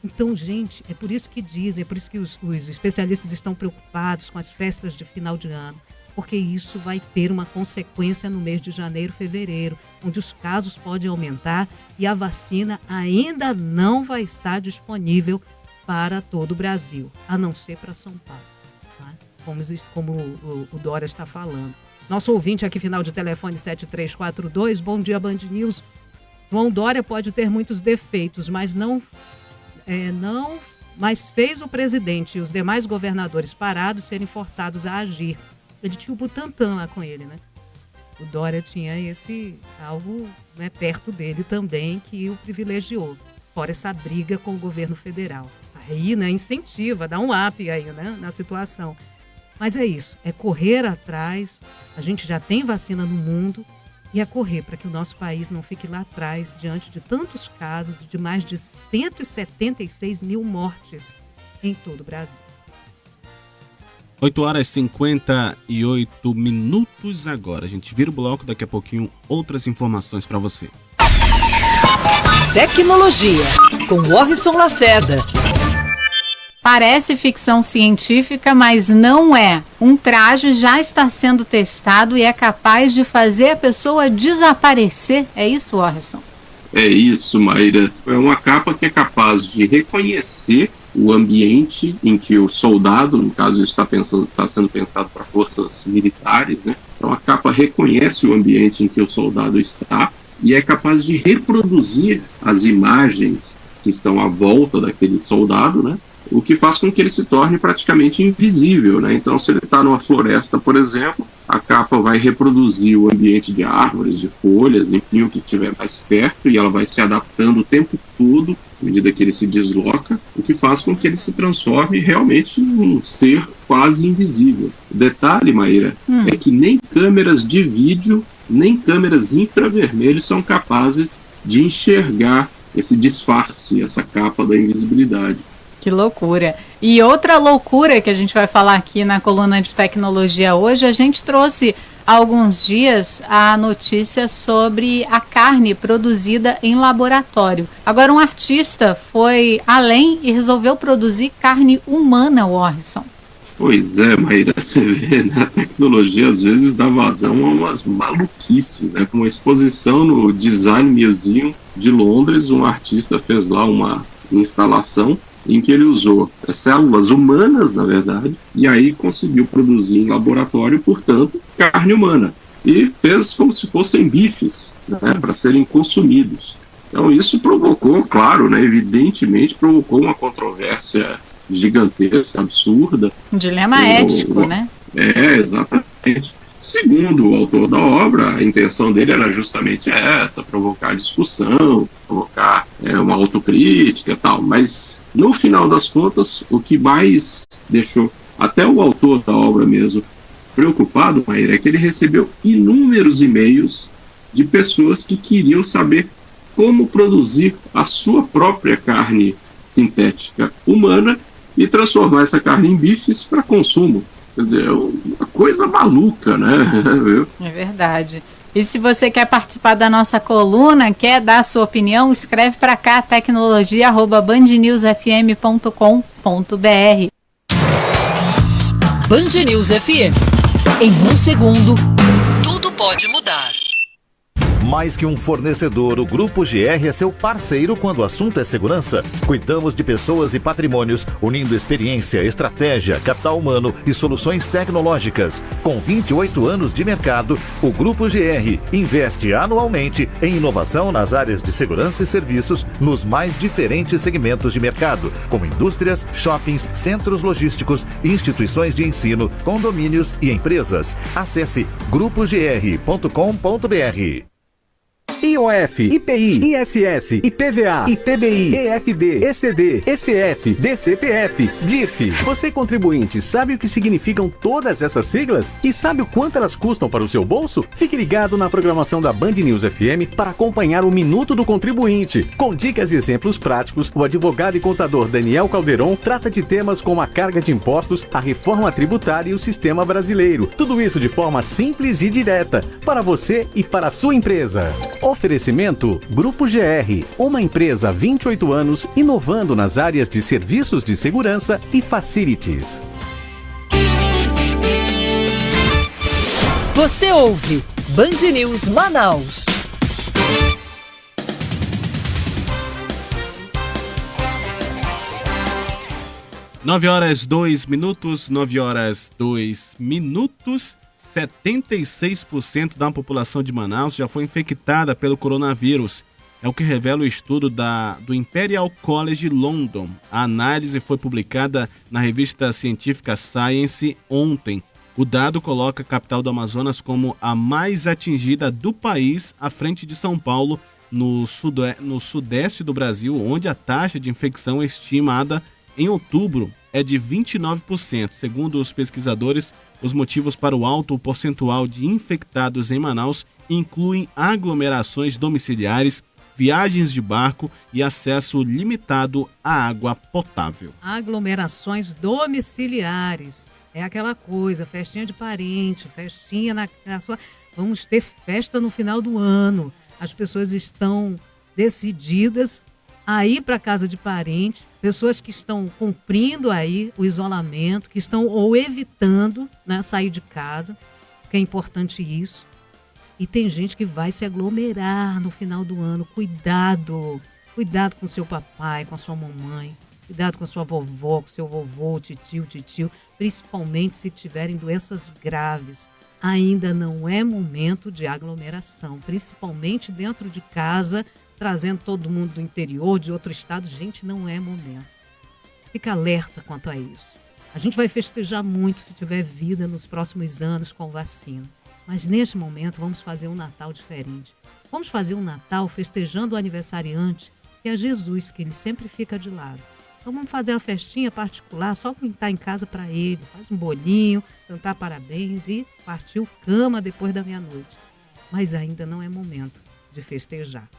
Então, gente, é por isso que dizem, é por isso que os especialistas estão preocupados com as festas de final de ano, porque isso vai ter uma consequência no mês de janeiro, fevereiro, onde os casos podem aumentar e a vacina ainda não vai estar disponível para todo o Brasil, a não ser para São Paulo, tá? Como o Dória está falando. Nosso ouvinte aqui, final de telefone 7342, bom dia, Band News. João Dória pode ter muitos defeitos, mas mas fez o presidente e os demais governadores parados serem forçados a agir. Ele tinha o Butantan lá com ele, né? O Dória tinha esse algo, né, perto dele também que o privilegiou. Fora essa briga com o governo federal. Aí, né, incentiva, dá um up aí, né, na situação. Mas é isso, é correr atrás. A gente já tem vacina no mundo e é correr para que o nosso país não fique lá atrás diante de tantos casos, de mais de 176 mil mortes em todo o Brasil. 8h58 agora. A gente vira o bloco, daqui a pouquinho outras informações para você. Tecnologia, com Warrison Lacerda. Parece ficção científica, mas não é. Um traje já está sendo testado e é capaz de fazer a pessoa desaparecer. É isso, Warrison? É isso, Maíra. É uma capa que é capaz de reconhecer o ambiente em que o soldado, no caso isso está sendo pensado para forças militares, né? Então a capa reconhece o ambiente em que o soldado está e é capaz de reproduzir as imagens que estão à volta daquele soldado, né? O que faz com que ele se torne praticamente invisível, né? Então, se ele está numa floresta, por exemplo, a capa vai reproduzir o ambiente de árvores, de folhas, enfim, o que estiver mais perto, e ela vai se adaptando o tempo todo, à medida que ele se desloca, o que faz com que ele se transforme realmente em um ser quase invisível. O detalhe, Maíra, é que nem câmeras de vídeo, nem câmeras infravermelho são capazes de enxergar esse disfarce, essa capa da invisibilidade. Que loucura. E outra loucura que a gente vai falar aqui na coluna de tecnologia hoje, a gente trouxe há alguns dias a notícia sobre a carne produzida em laboratório. Agora um artista foi além e resolveu produzir carne humana, Warrison. Pois é, Maíra, você vê, né? A tecnologia às vezes dá vazão a umas maluquices, né? Com uma exposição no Design Museum de Londres, um artista fez lá uma instalação em que ele usou células humanas, na verdade, e aí conseguiu produzir em laboratório, portanto, carne humana. E fez como se fossem bifes, né, para serem consumidos. Então isso provocou, claro, né, evidentemente, provocou uma controvérsia gigantesca, absurda. Um dilema ético, né? É, exatamente. Segundo o autor da obra, a intenção dele era justamente essa, provocar discussão, provocar uma autocrítica e tal, mas no final das contas, o que mais deixou até o autor da obra mesmo preocupado, Maíra, é que ele recebeu inúmeros e-mails de pessoas que queriam saber como produzir a sua própria carne sintética humana e transformar essa carne em bifes para consumo. Quer dizer, é uma coisa maluca, né? É verdade. E se você quer participar da nossa coluna, quer dar a sua opinião, escreve para cá, tecnologia@bandnewsfm.com.br. Band News FM. Em um segundo, tudo pode mudar. Mais que um fornecedor, o Grupo GR é seu parceiro quando o assunto é segurança. Cuidamos de pessoas e patrimônios, unindo experiência, estratégia, capital humano e soluções tecnológicas. Com 28 anos de mercado, o Grupo GR investe anualmente em inovação nas áreas de segurança e serviços nos mais diferentes segmentos de mercado, como indústrias, shoppings, centros logísticos, instituições de ensino, condomínios e empresas. Acesse grupogr.com.br. IOF, IPI, ISS, IPVA, ITBI, EFD, ECD, ECF, DCPF, DIRF. Você, contribuinte, sabe o que significam todas essas siglas? E sabe o quanto elas custam para o seu bolso? Fique ligado na programação da Band News FM para acompanhar o Minuto do Contribuinte. Com dicas e exemplos práticos, o advogado e contador Daniel Calderon trata de temas como a carga de impostos, a reforma tributária e o sistema brasileiro. Tudo isso de forma simples e direta, para você e para a sua empresa. Oferecimento Grupo GR, uma empresa há 28 anos inovando nas áreas de serviços de segurança e facilities. Você ouve Band News Manaus. Nove horas 2 minutos. 76% da população de Manaus já foi infectada pelo coronavírus. É o que revela o estudo do Imperial College London. A análise foi publicada na revista científica Science ontem. O dado coloca a capital do Amazonas como a mais atingida do país, à frente de São Paulo, no sudeste do Brasil, onde a taxa de infecção estimada em outubro é de 29%. Segundo os pesquisadores, os motivos para o alto percentual de infectados em Manaus incluem aglomerações domiciliares, viagens de barco e acesso limitado à água potável. Aglomerações domiciliares. É aquela coisa, festinha de parente, festinha na sua... Vamos ter festa no final do ano. As pessoas estão decididas a ir para a casa de parente, pessoas que estão cumprindo aí o isolamento, que estão ou evitando, né, sair de casa, porque é importante isso. E tem gente que vai se aglomerar no final do ano. Cuidado com seu papai, com a sua mamãe, cuidado com a sua vovó, com seu vovô, titio, principalmente se tiverem doenças graves. Ainda não é momento de aglomeração, principalmente dentro de casa, trazendo todo mundo do interior, de outro estado. Gente, não é momento. Fica alerta quanto a isso. A gente vai festejar muito se tiver vida nos próximos anos com vacina. Mas neste momento vamos fazer um Natal diferente. Vamos fazer um Natal festejando o aniversariante, que é Jesus, que ele sempre fica de lado. Então vamos fazer uma festinha particular, só quem está em casa para ele. Faz um bolinho, cantar parabéns e partiu cama depois da meia-noite. Mas ainda não é momento de festejar.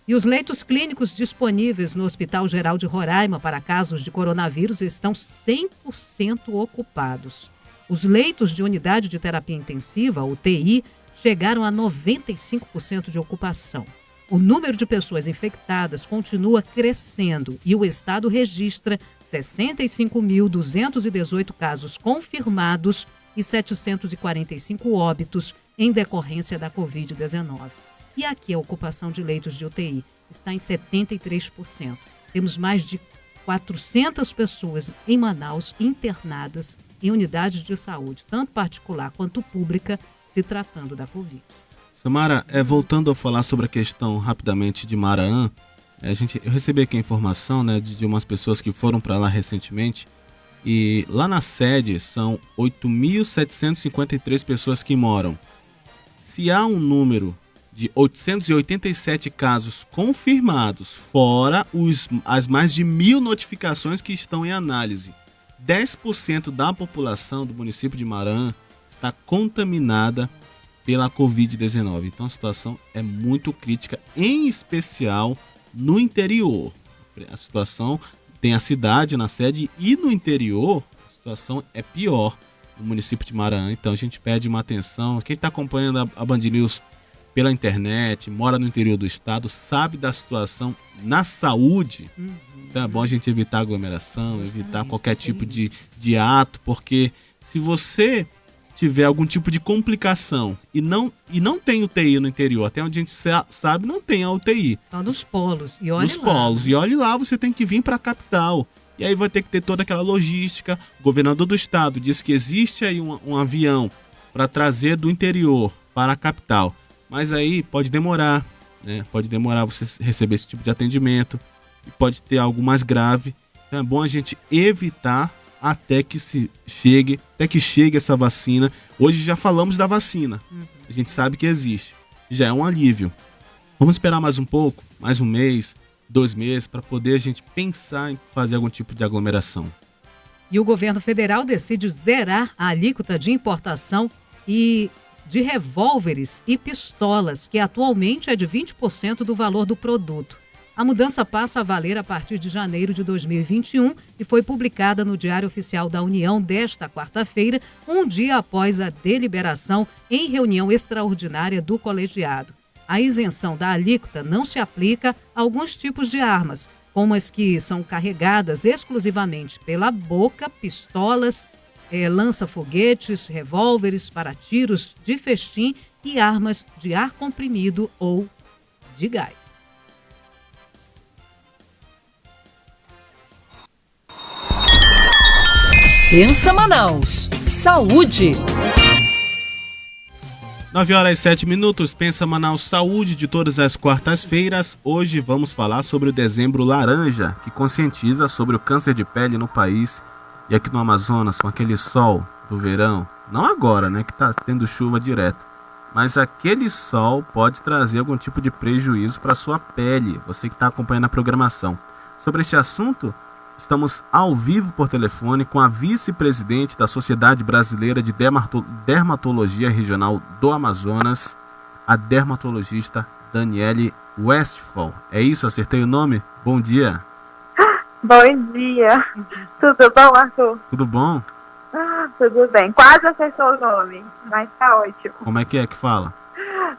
E os leitos clínicos disponíveis no Hospital Geral de Roraima para casos de coronavírus estão 100% ocupados. Os leitos de unidade de terapia intensiva, UTI, chegaram a 95% de ocupação. O número de pessoas infectadas continua crescendo e o estado registra 65.218 casos confirmados e 745 óbitos em decorrência da Covid-19. E aqui a ocupação de leitos de UTI está em 73%. Temos mais de 400 pessoas em Manaus internadas em unidades de saúde, tanto particular quanto pública, se tratando da Covid. Samara, voltando a falar sobre a questão rapidamente de Maranhão, eu recebi aqui a informação, né, de umas pessoas que foram para lá recentemente, e lá na sede são 8.753 pessoas que moram. Se há um número de 887 casos confirmados, fora as mais de 1.000 notificações que estão em análise, 10% da população do município de Maranhão está contaminada pela Covid-19. Então a situação é muito crítica, em especial no interior. A situação tem a cidade na sede e no interior a situação é pior no município de Maranhão. Então a gente pede uma atenção. Quem está acompanhando a Band News pela internet, mora no interior do estado, sabe da situação na saúde. Então é bom a gente evitar aglomeração, evitar qualquer tipo de ato, porque se você tiver algum tipo de complicação e não tem UTI no interior, até onde a gente sabe, não tem a UTI. Tá nos polos. E olhe nos polos. E olhe lá, você tem que vir para a capital. E aí vai ter que ter toda aquela logística. O governador do estado diz que existe aí um avião para trazer do interior para a capital. Mas aí pode demorar, né? Pode demorar você receber esse tipo de atendimento. E pode ter algo mais grave. Então é bom a gente evitar até que chegue essa vacina. Hoje já falamos da vacina. A gente sabe que existe. Já é um alívio. Vamos esperar mais um pouco, mais um mês, 2 meses, para poder a gente pensar em fazer algum tipo de aglomeração. E o governo federal decide zerar a alíquota de importação e de revólveres e pistolas, que atualmente é de 20% do valor do produto. A mudança passa a valer a partir de janeiro de 2021 e foi publicada no Diário Oficial da União desta quarta-feira, um dia após a deliberação em reunião extraordinária do colegiado. A isenção da alíquota não se aplica a alguns tipos de armas, como as que são carregadas exclusivamente pela boca, pistolas, lança-foguetes, revólveres para tiros de festim e armas de ar comprimido ou de gás. Pensa Manaus. Saúde. 9h07. Pensa Manaus Saúde, de todas as quartas-feiras. Hoje vamos falar sobre o Dezembro Laranja, que conscientiza sobre o câncer de pele no país. E aqui no Amazonas, com aquele sol do verão, não agora, né, que tá tendo chuva direto, mas aquele sol pode trazer algum tipo de prejuízo para sua pele, você que está acompanhando a programação. Sobre este assunto, estamos ao vivo por telefone com a vice-presidente da Sociedade Brasileira de Dermatologia Regional do Amazonas, a dermatologista Daniele Westphal. É isso? Acertei o nome? Bom dia. Bom dia. Tudo bom, Arthur? Tudo bom? Tudo bem. Quase acertou o nome, mas tá ótimo. Como é que fala?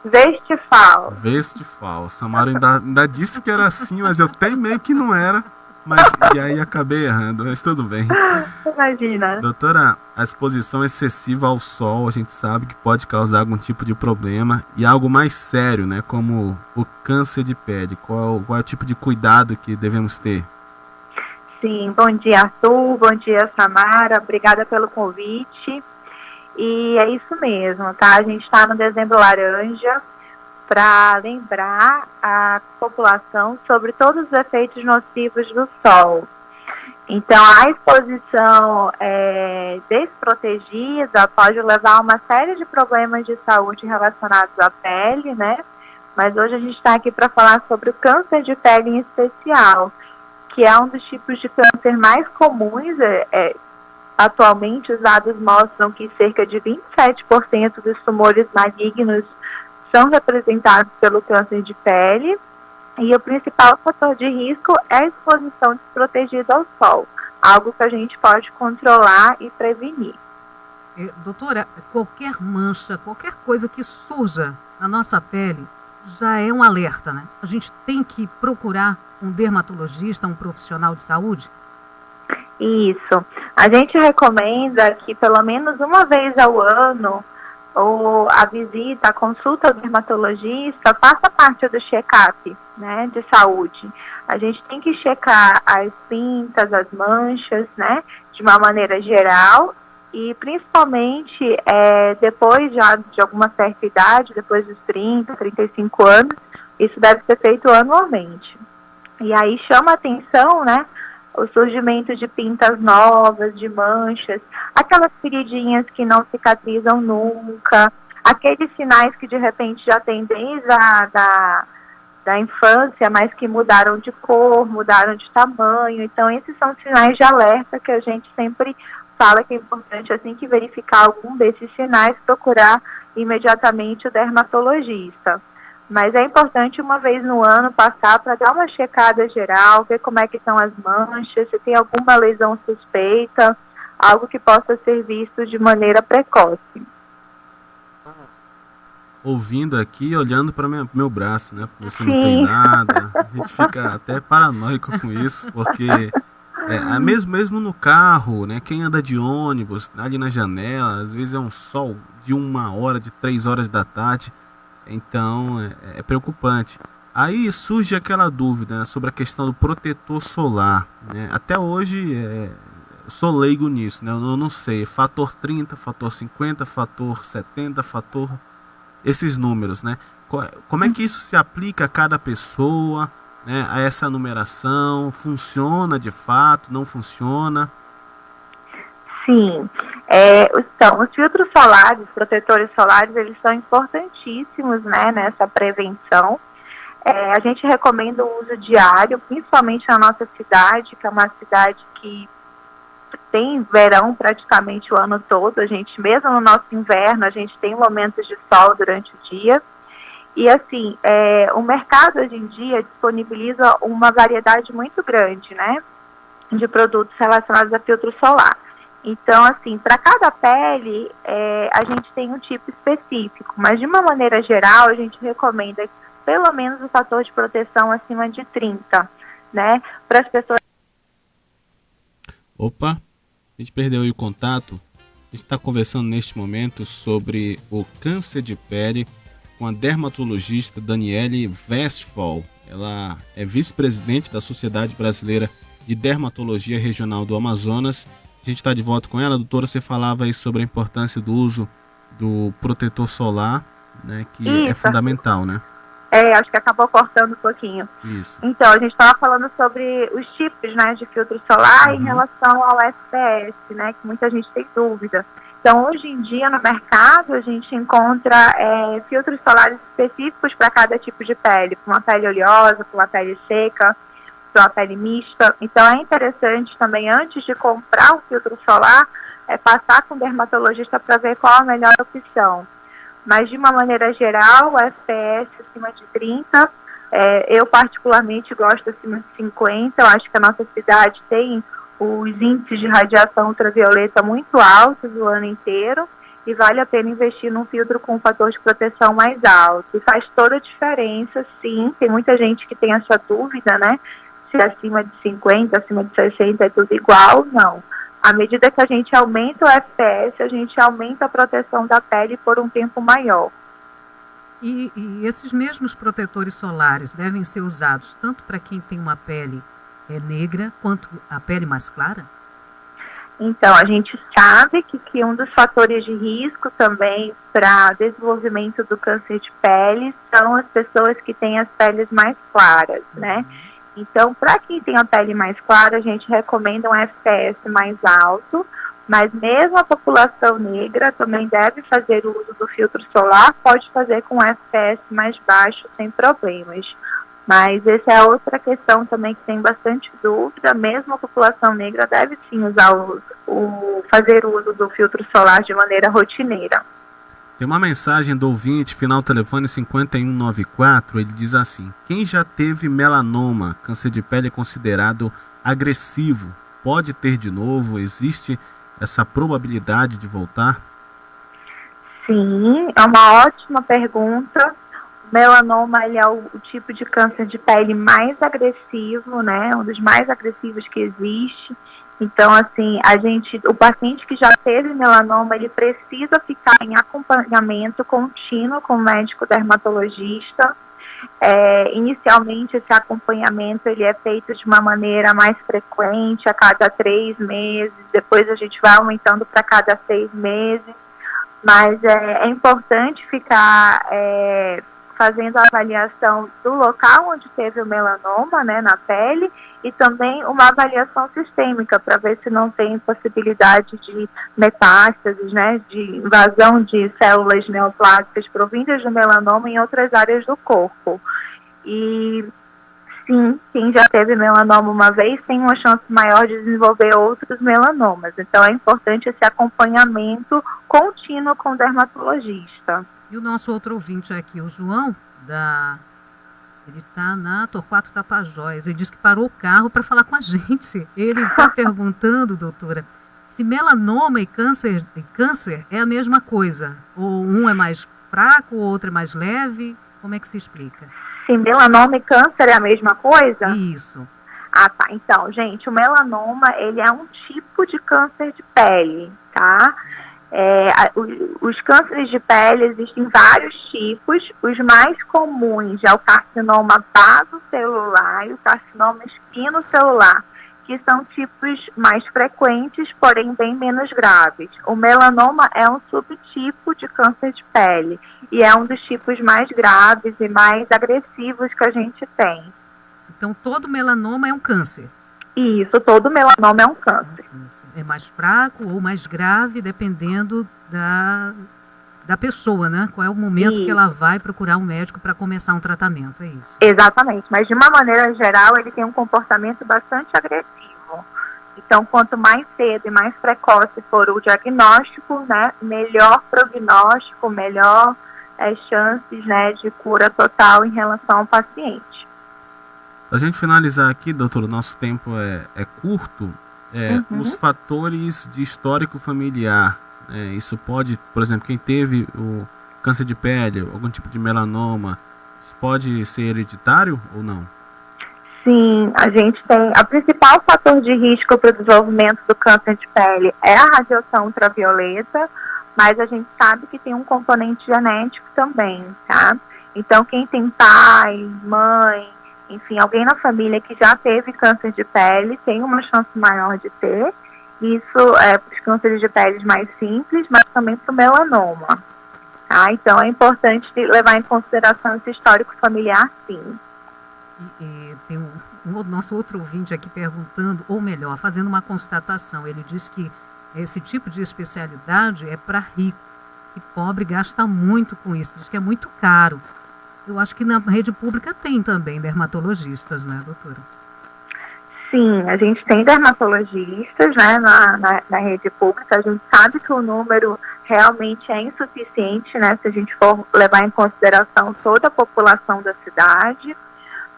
Westphal. Westphal. Samara ainda disse que era assim, mas eu teimei que não era. E aí acabei errando, mas tudo bem. Imagina. Doutora, a exposição excessiva ao sol, a gente sabe que pode causar algum tipo de problema e algo mais sério, né? Como o câncer de pele. Qual é o tipo de cuidado que devemos ter? Sim, bom dia, Arthur. Bom dia, Samara. Obrigada pelo convite. E é isso mesmo, tá? A gente está no Dezembro Laranja para lembrar a população sobre todos os efeitos nocivos do sol. Então, a exposição desprotegida pode levar a uma série de problemas de saúde relacionados à pele, né? Mas hoje a gente está aqui para falar sobre o câncer de pele em especial, que é um dos tipos de câncer mais comuns. Atualmente, os dados mostram que cerca de 27% dos tumores malignos são representados pelo câncer de pele, e o principal fator de risco é a exposição desprotegida ao sol, algo que a gente pode controlar e prevenir. Doutora, qualquer mancha, qualquer coisa que surja na nossa pele já é um alerta, né? A gente tem que procurar um dermatologista, um profissional de saúde? Isso. A gente recomenda que pelo menos uma vez ao ano ou a visita, a consulta ao dermatologista faça parte do check-up, né, de saúde. A gente tem que checar as pintas, as manchas, né, de uma maneira geral, e principalmente depois já de alguma certa idade, depois dos 30, 35 anos, isso deve ser feito anualmente. E aí chama a atenção, né, o surgimento de pintas novas, de manchas, aquelas feridinhas que não cicatrizam nunca, aqueles sinais que de repente já tem desde da infância, mas que mudaram de cor, mudaram de tamanho. Então, esses são sinais de alerta que a gente sempre fala que é importante, assim que verificar algum desses sinais, procurar imediatamente o dermatologista. Mas é importante uma vez no ano passar para dar uma checada geral, ver como é que estão as manchas, se tem alguma lesão suspeita, algo que possa ser visto de maneira precoce. ouvindo aqui e olhando para meu braço, né? Pra ver se não tem nada. A gente fica até paranoico com isso, porque mesmo no carro, né? Quem anda de ônibus, ali na janela, às vezes é um sol de 1 hora, de 3 horas da tarde. Então é preocupante. Aí surge aquela dúvida, né, sobre a questão do protetor solar, né? Até hoje eu sou leigo nisso, né? Eu não sei, fator 30, fator 50, fator 70, fator... esses números, né? Como é que isso se aplica a cada pessoa, né? A essa numeração? Funciona de fato? Não funciona? Sim. Então, os filtros solares, os protetores solares, eles são importantíssimos, né, nessa prevenção. A gente recomenda o uso diário, principalmente na nossa cidade, que é uma cidade que tem verão praticamente o ano todo. A gente, mesmo no nosso inverno, a gente tem momentos de sol durante o dia. E assim, o mercado hoje em dia disponibiliza uma variedade muito grande, né, de produtos relacionados a filtro solar. Então, assim, para cada pele, a gente tem um tipo específico, mas de uma maneira geral, a gente recomenda pelo menos o fator de proteção acima de 30, né, para as pessoas... Opa, a gente perdeu aí o contato. A gente está conversando neste momento sobre o câncer de pele com a dermatologista Daniele Westphal. Ela é vice-presidente da Sociedade Brasileira de Dermatologia Regional do Amazonas. A gente está de volta com ela. Doutora, você falava aí sobre a importância do uso do protetor solar, né, que Isso. é fundamental, né? Acho que acabou cortando um pouquinho. Isso. Então, a gente estava falando sobre os tipos, né, de filtro solar em relação ao FPS, né, que muita gente tem dúvida. Então, hoje em dia, no mercado, a gente encontra filtros solares específicos para cada tipo de pele, para uma pele oleosa, para uma pele seca, para uma pele mista. Então, é interessante também, antes de comprar o filtro solar, passar com o dermatologista para ver qual a melhor opção. Mas, de uma maneira geral, o FPS acima de 30, eu particularmente gosto acima de 50, eu acho que a nossa cidade tem os índices de radiação ultravioleta muito altos o ano inteiro, e vale a pena investir num filtro com um fator de proteção mais alto. E faz toda a diferença, sim, tem muita gente que tem essa dúvida, né, se acima de 50, acima de 60 é tudo igual, não. À medida que a gente aumenta o FPS, a gente aumenta a proteção da pele por um tempo maior. E esses mesmos protetores solares devem ser usados tanto para quem tem uma pele negra quanto a pele mais clara? Então, a gente sabe que um dos fatores de risco também para desenvolvimento do câncer de pele são as pessoas que têm as peles mais claras, né? Então, para quem tem a pele mais clara, a gente recomenda um FPS mais alto, mas mesmo a população negra também deve fazer o uso do filtro solar, pode fazer com FPS mais baixo, sem problemas. Mas essa é outra questão também que tem bastante dúvida, mesmo a população negra deve sim usar fazer o uso do filtro solar de maneira rotineira. Tem uma mensagem do ouvinte, final telefone 5194, ele diz assim: quem já teve melanoma, câncer de pele é considerado agressivo, pode ter de novo? Existe essa probabilidade de voltar? Sim, é uma ótima pergunta. O melanoma, ele é o tipo de câncer de pele mais agressivo, né? Um dos mais agressivos que existe. Então, assim, o paciente que já teve melanoma, ele precisa ficar em acompanhamento contínuo com o médico dermatologista. Inicialmente, esse acompanhamento ele é feito de uma maneira mais frequente, a cada 3 meses, depois a gente vai aumentando para cada 6 meses, mas é importante ficar fazendo a avaliação do local onde teve o melanoma, né, na pele, e também uma avaliação sistêmica para ver se não tem possibilidade de metástases, né, de invasão de células neoplásicas provindas do melanoma em outras áreas do corpo. E sim, quem já teve melanoma uma vez tem uma chance maior de desenvolver outros melanomas. Então é importante esse acompanhamento contínuo com o dermatologista. E o nosso outro ouvinte aqui, o João, ele está na Torquato Tapajós. Ele disse que parou o carro para falar com a gente. Ele está perguntando, doutora, se melanoma e câncer é a mesma coisa? Ou um é mais fraco, outra é mais leve? Como é que se explica? Sim, melanoma e câncer é a mesma coisa? Isso. Ah, tá. Então, gente, o melanoma, ele é um tipo de câncer de pele, tá? Os cânceres de pele existem vários tipos. Os mais comuns é o carcinoma basocelular e o carcinoma espinocelular, que são tipos mais frequentes, porém bem menos graves. O melanoma é um subtipo de câncer de pele e é um dos tipos mais graves e mais agressivos que a gente tem. Então, todo melanoma é um câncer? Isso, todo melanoma é um câncer. É mais fraco ou mais grave, dependendo da pessoa, né? Qual é o momento que ela vai procurar um médico para começar um tratamento, é isso? Exatamente, mas de uma maneira geral, ele tem um comportamento bastante agressivo. Então, quanto mais cedo e mais precoce for o diagnóstico, né, melhor prognóstico, melhor chances, né, de cura total em relação ao paciente. Para a gente finalizar aqui, doutor, o nosso tempo é curto. Os fatores de histórico familiar, isso pode, por exemplo, quem teve o câncer de pele, algum tipo de melanoma, isso pode ser hereditário ou não? Sim, a gente tem, o principal fator de risco para o desenvolvimento do câncer de pele é a radiação ultravioleta, mas a gente sabe que tem um componente genético também, tá? Então, quem tem pai, mãe, enfim, alguém na família que já teve câncer de pele tem uma chance maior de ter. Isso é para os cânceres de pele mais simples, mas também para o melanoma. Tá? Então é importante levar em consideração esse histórico familiar, sim. Tem um nosso outro ouvinte aqui perguntando, ou melhor, fazendo uma constatação. Ele diz que esse tipo de especialidade é para rico, e pobre gasta muito com isso, diz que é muito caro. Eu acho que na rede pública tem também dermatologistas, né, doutora? Sim, a gente tem dermatologistas, né, na rede pública. A gente sabe que o número realmente é insuficiente, né, se a gente for levar em consideração toda a população da cidade.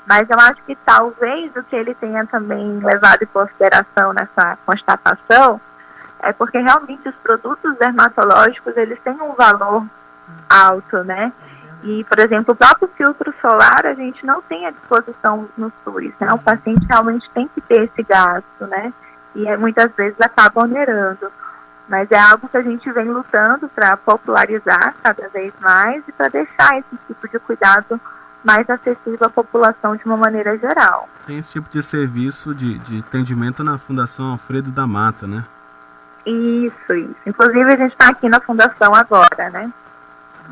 Mas eu acho que talvez o que ele tenha também levado em consideração nessa constatação é porque realmente os produtos dermatológicos, eles têm um valor alto, né? E, por exemplo, o próprio filtro solar a gente não tem à disposição no SUS, né? O paciente realmente tem que ter esse gasto, né? E muitas vezes acaba onerando. Mas é algo que a gente vem lutando para popularizar cada vez mais e para deixar esse tipo de cuidado mais acessível à população de uma maneira geral. Tem esse tipo de serviço de atendimento na Fundação Alfredo da Mata, né? Isso. Inclusive a gente está aqui na Fundação agora, né?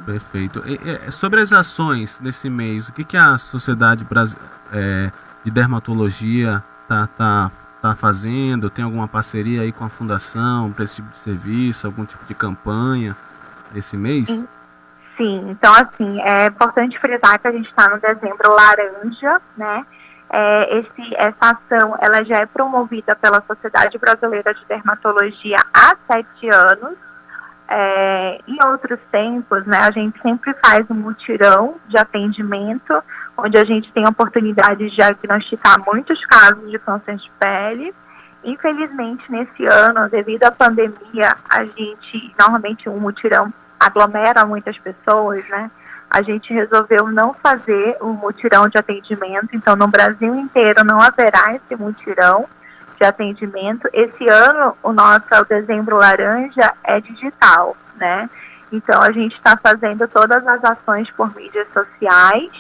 Perfeito. Sobre as ações nesse mês, o que a Sociedade de Dermatologia tá fazendo? Tem alguma parceria aí com a Fundação para esse tipo de serviço, algum tipo de campanha nesse mês? Sim, então assim, é importante frisar que a gente está no Dezembro Laranja, né? Essa ação, ela já é promovida pela Sociedade Brasileira de Dermatologia há 7 anos. Em outros tempos, né, a gente sempre faz um mutirão de atendimento, onde a gente tem a oportunidade de diagnosticar muitos casos de câncer de pele. Infelizmente, nesse ano, devido à pandemia, a gente, normalmente um mutirão aglomera muitas pessoas, né? A gente resolveu não fazer o mutirão de atendimento, então no Brasil inteiro não haverá esse mutirão de atendimento. Esse ano, o Dezembro Laranja é digital, né? Então, a gente está fazendo todas as ações por mídias sociais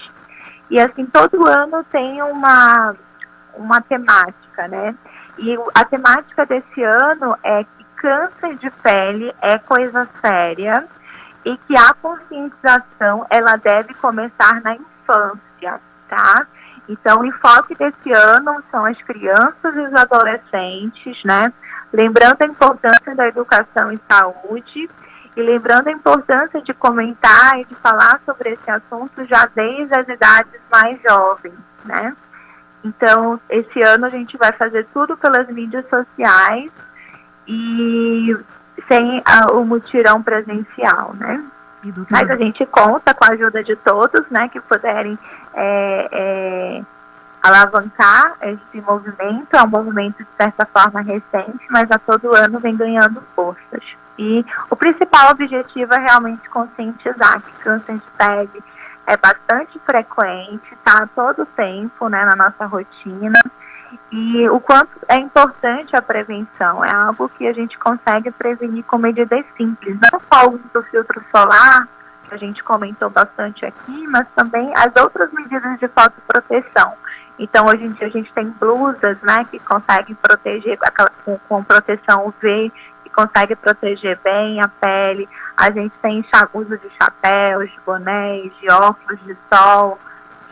e, assim, todo ano tem uma temática, né? E a temática desse ano é que câncer de pele é coisa séria e que a conscientização, ela deve começar na infância, tá? Então, o enfoque desse ano são as crianças e os adolescentes, né? Lembrando a importância da educação em saúde e lembrando a importância de comentar e de falar sobre esse assunto já desde as idades mais jovens, né? Então, esse ano a gente vai fazer tudo pelas mídias sociais e sem o mutirão presencial, né? Mas a gente conta com a ajuda de todos, né, que puderem alavancar esse movimento. É um movimento, de certa forma, recente, mas a todo ano vem ganhando forças. E o principal objetivo é realmente conscientizar que câncer de pele é bastante frequente, tá? Todo o tempo, né, na nossa rotina. E o quanto é importante a prevenção, é algo que a gente consegue prevenir com medidas simples, não só o uso do filtro solar, que a gente comentou bastante aqui, mas também as outras medidas de fotoproteção. Então, hoje em dia a gente tem blusas, né, que conseguem proteger com proteção UV, que consegue proteger bem a pele. A gente tem uso de chapéus, de bonés, de óculos de sol,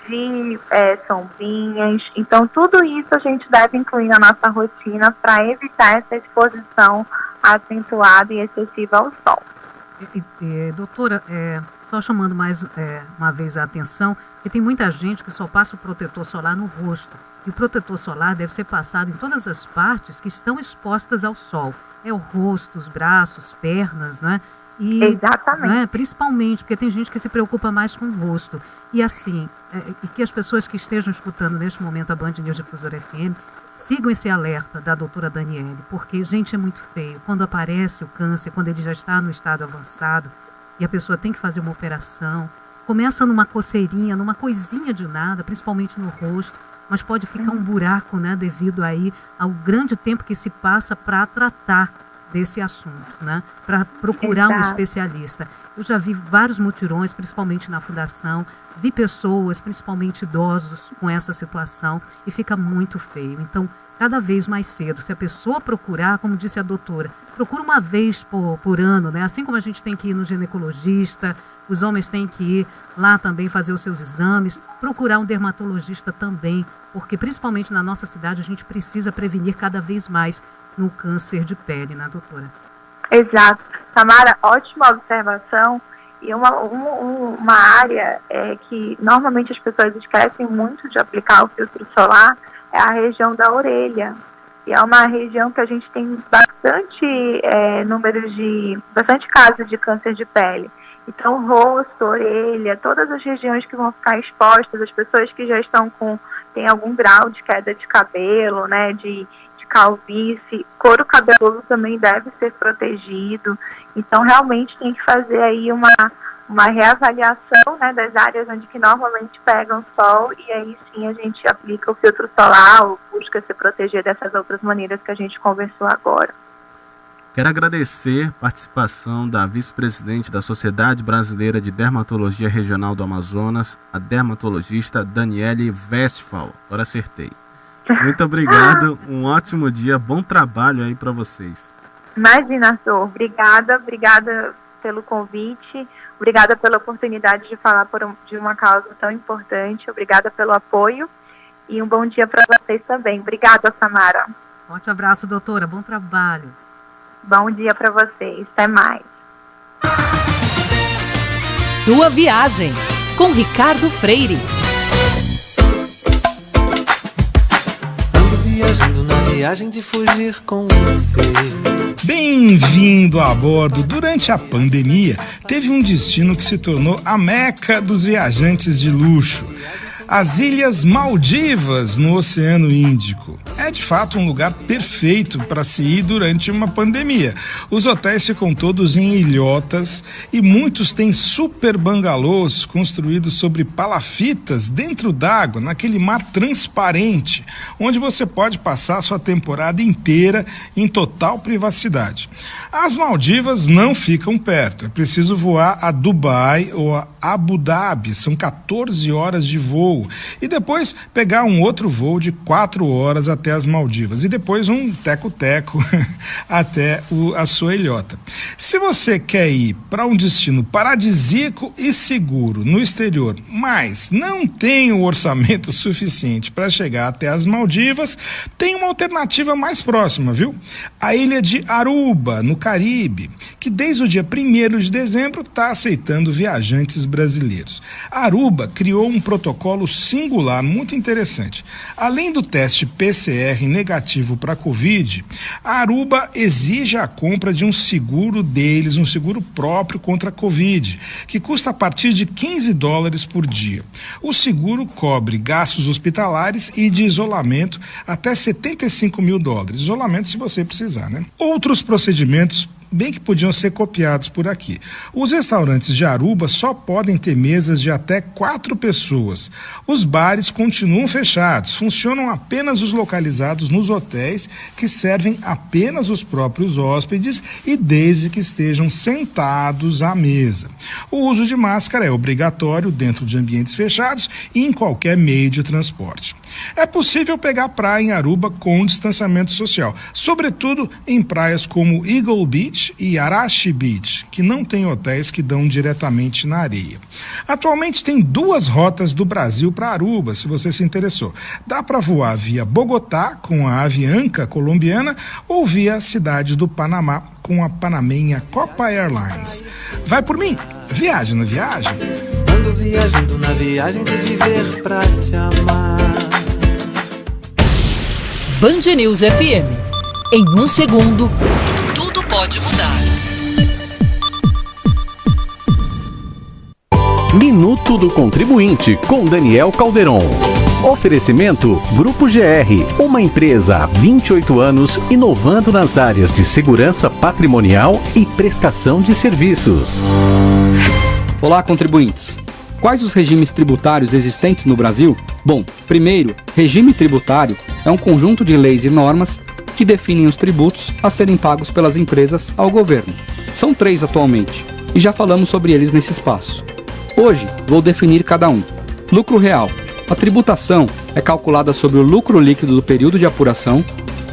de sombrinhas. Então, tudo isso a gente deve incluir na nossa rotina para evitar essa exposição acentuada e excessiva ao sol. Doutora, só chamando mais uma vez a atenção, que tem muita gente que só passa o protetor solar no rosto. E o protetor solar deve ser passado em todas as partes que estão expostas ao sol. É o rosto, os braços, pernas, né? Exatamente. Né, principalmente, porque tem gente que se preocupa mais com o rosto. E assim, e que as pessoas que estejam escutando neste momento a Band News Difusora FM sigam esse alerta da doutora Daniele, porque, gente, é muito feio. Quando aparece o câncer, quando ele já está no estado avançado e a pessoa tem que fazer uma operação, começa numa coceirinha, numa coisinha de nada, principalmente no rosto, mas pode ficar um buraco, né, devido aí ao grande tempo que se passa para tratar desse assunto, né, para procurar um especialista. Eu já vi vários mutirões, principalmente na fundação, vi pessoas, principalmente idosos, com essa situação e fica muito feio. Então, cada vez mais cedo, se a pessoa procurar, como disse a doutora, procura uma vez por ano, né? Assim como a gente tem que ir no ginecologista, os homens têm que ir lá também fazer os seus exames, procurar um dermatologista também, porque principalmente na nossa cidade a gente precisa prevenir cada vez mais no câncer de pele, né, doutora? Exato. Tamara, ótima observação. E uma área que normalmente as pessoas esquecem muito de aplicar o filtro solar é a região da orelha. E é uma região que a gente tem bastante bastante casos de câncer de pele. Então, rosto, orelha, todas as regiões que vão ficar expostas, as pessoas que já tem algum grau de queda de cabelo, né, de calvície, couro cabeludo também deve ser protegido. Então, realmente tem que fazer aí uma reavaliação, né, das áreas onde que normalmente pegam sol, e aí sim a gente aplica o filtro solar ou busca se proteger dessas outras maneiras que a gente conversou agora. Quero agradecer a participação da vice-presidente da Sociedade Brasileira de Dermatologia Regional do Amazonas, a dermatologista Daniele Westphal. Agora acertei. Muito obrigado, um ótimo dia, bom trabalho aí para vocês. Imagina, Arthur, obrigada pelo convite, obrigada pela oportunidade de falar de uma causa tão importante, obrigada pelo apoio e um bom dia para vocês também. Obrigada, Samara. Forte abraço, doutora, bom trabalho. Bom dia para vocês, até mais. Sua viagem, com Ricardo Freire. Viajando na viagem de fugir com você. Bem-vindo a bordo. Durante a pandemia, teve um destino que se tornou a meca dos viajantes de luxo. As Ilhas Maldivas, no Oceano Índico. É de fato um lugar perfeito para se ir durante uma pandemia. Os hotéis ficam todos em ilhotas e muitos têm super bangalôs construídos sobre palafitas dentro d'água, naquele mar transparente, onde você pode passar sua temporada inteira em total privacidade. As Maldivas não ficam perto, é preciso voar a Dubai ou a Abu Dhabi, são 14 horas de voo, e depois pegar um outro voo de 4 horas até as Maldivas, e depois um teco-teco até a sua ilhota. Se você quer ir para um destino paradisíaco e seguro no exterior, mas não tem o orçamento suficiente para chegar até as Maldivas, tem uma alternativa mais próxima, viu? A ilha de Aruba, no Caribe, que desde o dia 1º de dezembro está aceitando viajantes brasileiros. Aruba criou um protocolo singular muito interessante. Além do teste PCR negativo para Covid, a Aruba exige a compra de um seguro deles, um seguro próprio contra a Covid, que custa a partir de $15 por dia. O seguro cobre gastos hospitalares e de isolamento até $75 mil. Isolamento se você precisar, né? Outros procedimentos bem que podiam ser copiados por aqui. Os restaurantes de Aruba só podem ter mesas de até 4 pessoas. Os bares continuam fechados, funcionam apenas os localizados nos hotéis, que servem apenas os próprios hóspedes e desde que estejam sentados à mesa. O uso de máscara é obrigatório dentro de ambientes fechados e em qualquer meio de transporte. É possível pegar praia em Aruba com distanciamento social, sobretudo em praias como Eagle Beach e Arashi Beach, que não têm hotéis que dão diretamente na areia. Atualmente tem 2 rotas do Brasil para Aruba, se você se interessou. Dá para voar via Bogotá com a Avianca colombiana ou via a cidade do Panamá com a panamenha Copa Airlines. Vai por mim, viagem na viagem. Ando viajando na viagem de viver pra te amar. Band News FM. Em 1 segundo, tudo pode mudar. Minuto do Contribuinte, com Daniel Calderon. Oferecimento Grupo GR, uma empresa há 28 anos inovando nas áreas de segurança patrimonial e prestação de serviços. Olá, contribuintes. Quais os regimes tributários existentes no Brasil? Bom, primeiro, regime tributário é um conjunto de leis e normas que definem os tributos a serem pagos pelas empresas ao governo. São 3 atualmente, e já falamos sobre eles nesse espaço. Hoje, vou definir cada um. Lucro real. A tributação é calculada sobre o lucro líquido do período de apuração,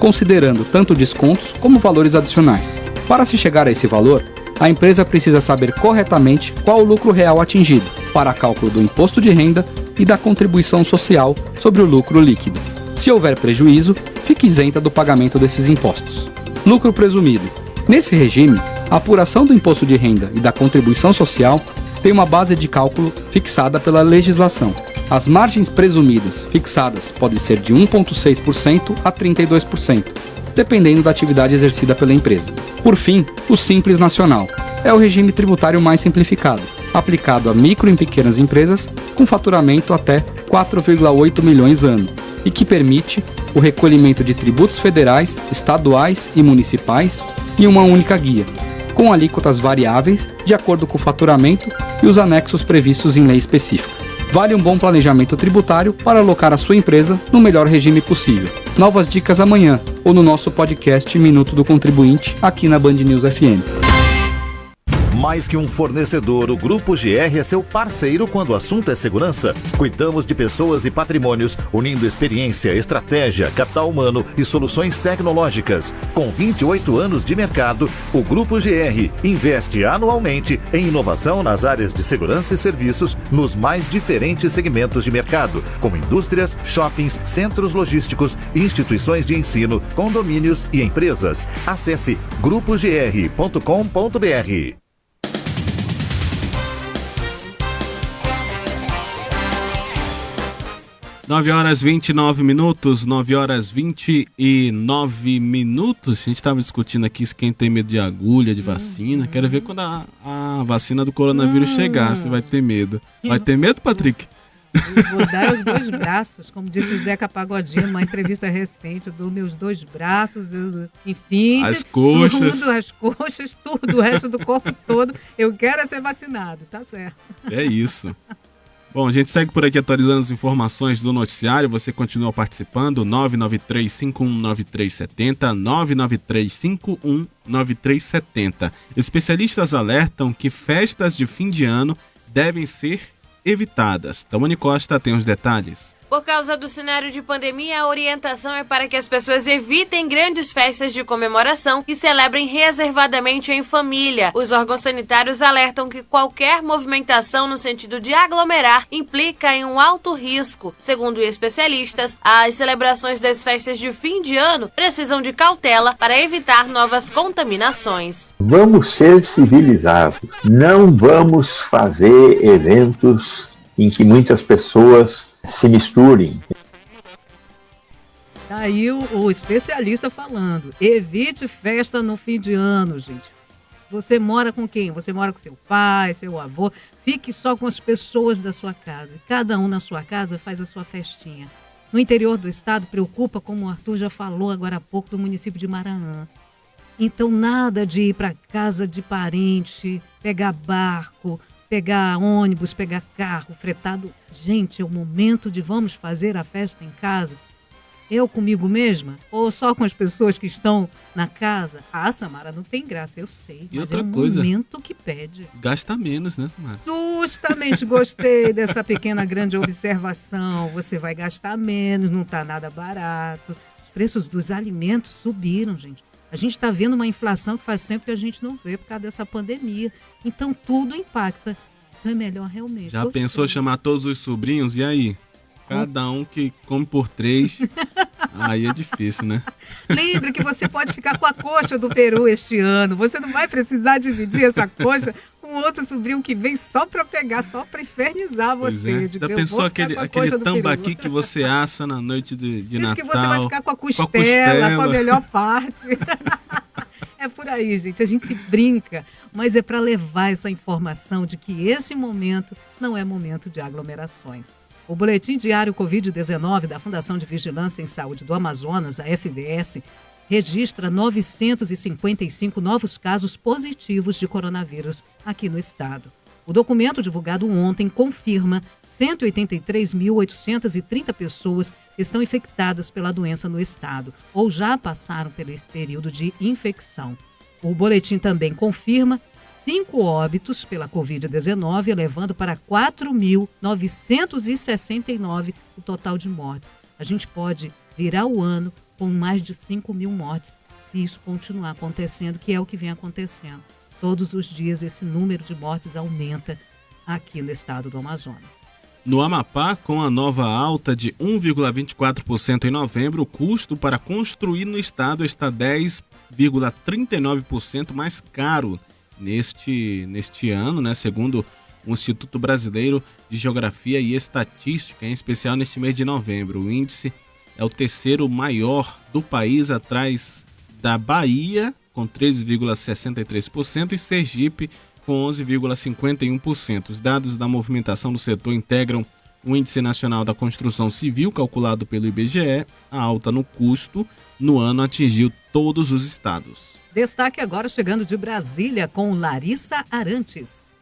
considerando tanto descontos como valores adicionais. Para se chegar a esse valor, a empresa precisa saber corretamente qual o lucro real atingido, para cálculo do imposto de renda e da contribuição social sobre o lucro líquido. Se houver prejuízo, fique isenta do pagamento desses impostos. Lucro presumido. Nesse regime, a apuração do imposto de renda e da contribuição social tem uma base de cálculo fixada pela legislação. As margens presumidas fixadas podem ser de 1,6% a 32%, dependendo da atividade exercida pela empresa. Por fim, o Simples Nacional. É o regime tributário mais simplificado, aplicado a micro e pequenas empresas com faturamento até 4,8 milhões ano, e que permite o recolhimento de tributos federais, estaduais e municipais em uma única guia, com alíquotas variáveis de acordo com o faturamento e os anexos previstos em lei específica. Vale um bom planejamento tributário para alocar a sua empresa no melhor regime possível. Novas dicas amanhã ou no nosso podcast Minuto do Contribuinte, aqui na Band News FM. Mais que um fornecedor, o Grupo GR é seu parceiro quando o assunto é segurança. Cuidamos de pessoas e patrimônios, unindo experiência, estratégia, capital humano e soluções tecnológicas. Com 28 anos de mercado, o Grupo GR investe anualmente em inovação nas áreas de segurança e serviços nos mais diferentes segmentos de mercado, como indústrias, shoppings, centros logísticos, instituições de ensino, condomínios e empresas. Acesse grupogr.com.br. 9 horas 29 minutos. A gente estava discutindo aqui se quem tem medo de agulha, de vacina. Quero ver quando a vacina do coronavírus chegar, se vai ter medo. Vai ter medo, Patrick? Eu vou dar os 2 braços, como disse o Zeca Pagodinho numa entrevista recente. Eu dou meus 2 braços, enfim. As coxas. Tudo, as coxas, tudo, o resto do corpo todo. Eu quero ser vacinado, tá certo. É isso. Bom, a gente segue por aqui atualizando as informações do noticiário. Você continua participando, 993-519370, 993-519370. Especialistas alertam que festas de fim de ano devem ser evitadas. Tawane Costa tem os detalhes. Por causa do cenário de pandemia, a orientação é para que as pessoas evitem grandes festas de comemoração e celebrem reservadamente em família. Os órgãos sanitários alertam que qualquer movimentação no sentido de aglomerar implica em um alto risco. Segundo especialistas, as celebrações das festas de fim de ano precisam de cautela para evitar novas contaminações. Vamos ser civilizados. Não vamos fazer eventos em que muitas pessoas se misturem. Daí o especialista falando, evite festa no fim de ano, gente. Você mora com quem? Você mora com seu pai, seu avô. Fique só com as pessoas da sua casa. Cada um na sua casa faz a sua festinha. No interior do estado, preocupa, como o Arthur já falou agora há pouco, do município de Maranhão. Então, nada de ir para casa de parente, pegar barco, pegar ônibus, pegar carro fretado. Gente, é o momento de vamos fazer a festa em casa. Eu comigo mesma? Ou só com as pessoas que estão na casa? Ah, Samara, não tem graça, eu sei. E mas outra é um coisa, momento que pede. Gasta menos, né, Samara? Justamente, gostei dessa pequena grande observação. Você vai gastar menos, não está nada barato. Os preços dos alimentos subiram, gente. A gente está vendo uma inflação que faz tempo que a gente não vê por causa dessa pandemia. Então, tudo impacta. Então, é melhor realmente. Já pensou chamar todos os sobrinhos? E aí? Cada um que come por 3, aí é difícil, né? Lembre que você pode ficar com a coxa do peru este ano. Você não vai precisar dividir essa coxa com outro sobrinho que vem só para pegar, só para infernizar você. Já pensou aquele tambaqui que você assa na noite de Diz Natal? Que você vai ficar com a costela, com a melhor parte. É por aí, gente. A gente brinca, mas é para levar essa informação de que esse momento não é momento de aglomerações. O Boletim Diário Covid-19 da Fundação de Vigilância em Saúde do Amazonas, a FVS, registra 955 novos casos positivos de coronavírus aqui no estado. O documento divulgado ontem confirma 183.830 pessoas estão infectadas pela doença no estado ou já passaram por esse período de infecção. O boletim também confirma 5 óbitos pela Covid-19, elevando para 4.969 o total de mortes. A gente pode virar o ano com mais de 5.000 mortes, se isso continuar acontecendo, que é o que vem acontecendo. Todos os dias esse número de mortes aumenta aqui no estado do Amazonas. No Amapá, com a nova alta de 1,24% em novembro, o custo para construir no estado está 10,39% mais caro neste ano, né? Segundo o Instituto Brasileiro de Geografia e Estatística, em especial neste mês de novembro. O índice é o terceiro maior do país, atrás da Bahia, com 13,63%, e Sergipe, com 11,51%. Os dados da movimentação do setor integram o Índice Nacional da Construção Civil, calculado pelo IBGE. A alta no custo no ano atingiu todos os estados. Destaque agora chegando de Brasília com Larissa Arantes.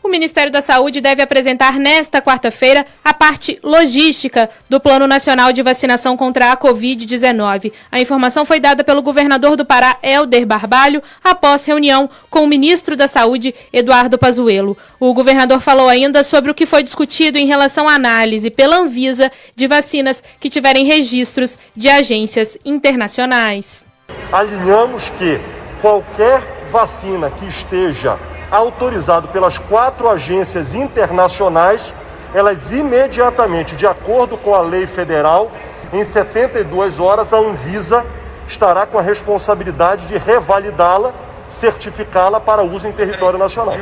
O Ministério da Saúde deve apresentar nesta quarta-feira a parte logística do Plano Nacional de Vacinação contra a Covid-19. A informação foi dada pelo governador do Pará, Helder Barbalho, após reunião com o ministro da Saúde, Eduardo Pazuello. O governador falou ainda sobre o que foi discutido em relação à análise pela Anvisa de vacinas que tiverem registros de agências internacionais. Alinhamos que qualquer vacina que esteja autorizado pelas 4 agências internacionais, elas imediatamente, de acordo com a lei federal, em 72 horas a Anvisa estará com a responsabilidade de revalidá-la, certificá-la para uso em território nacional.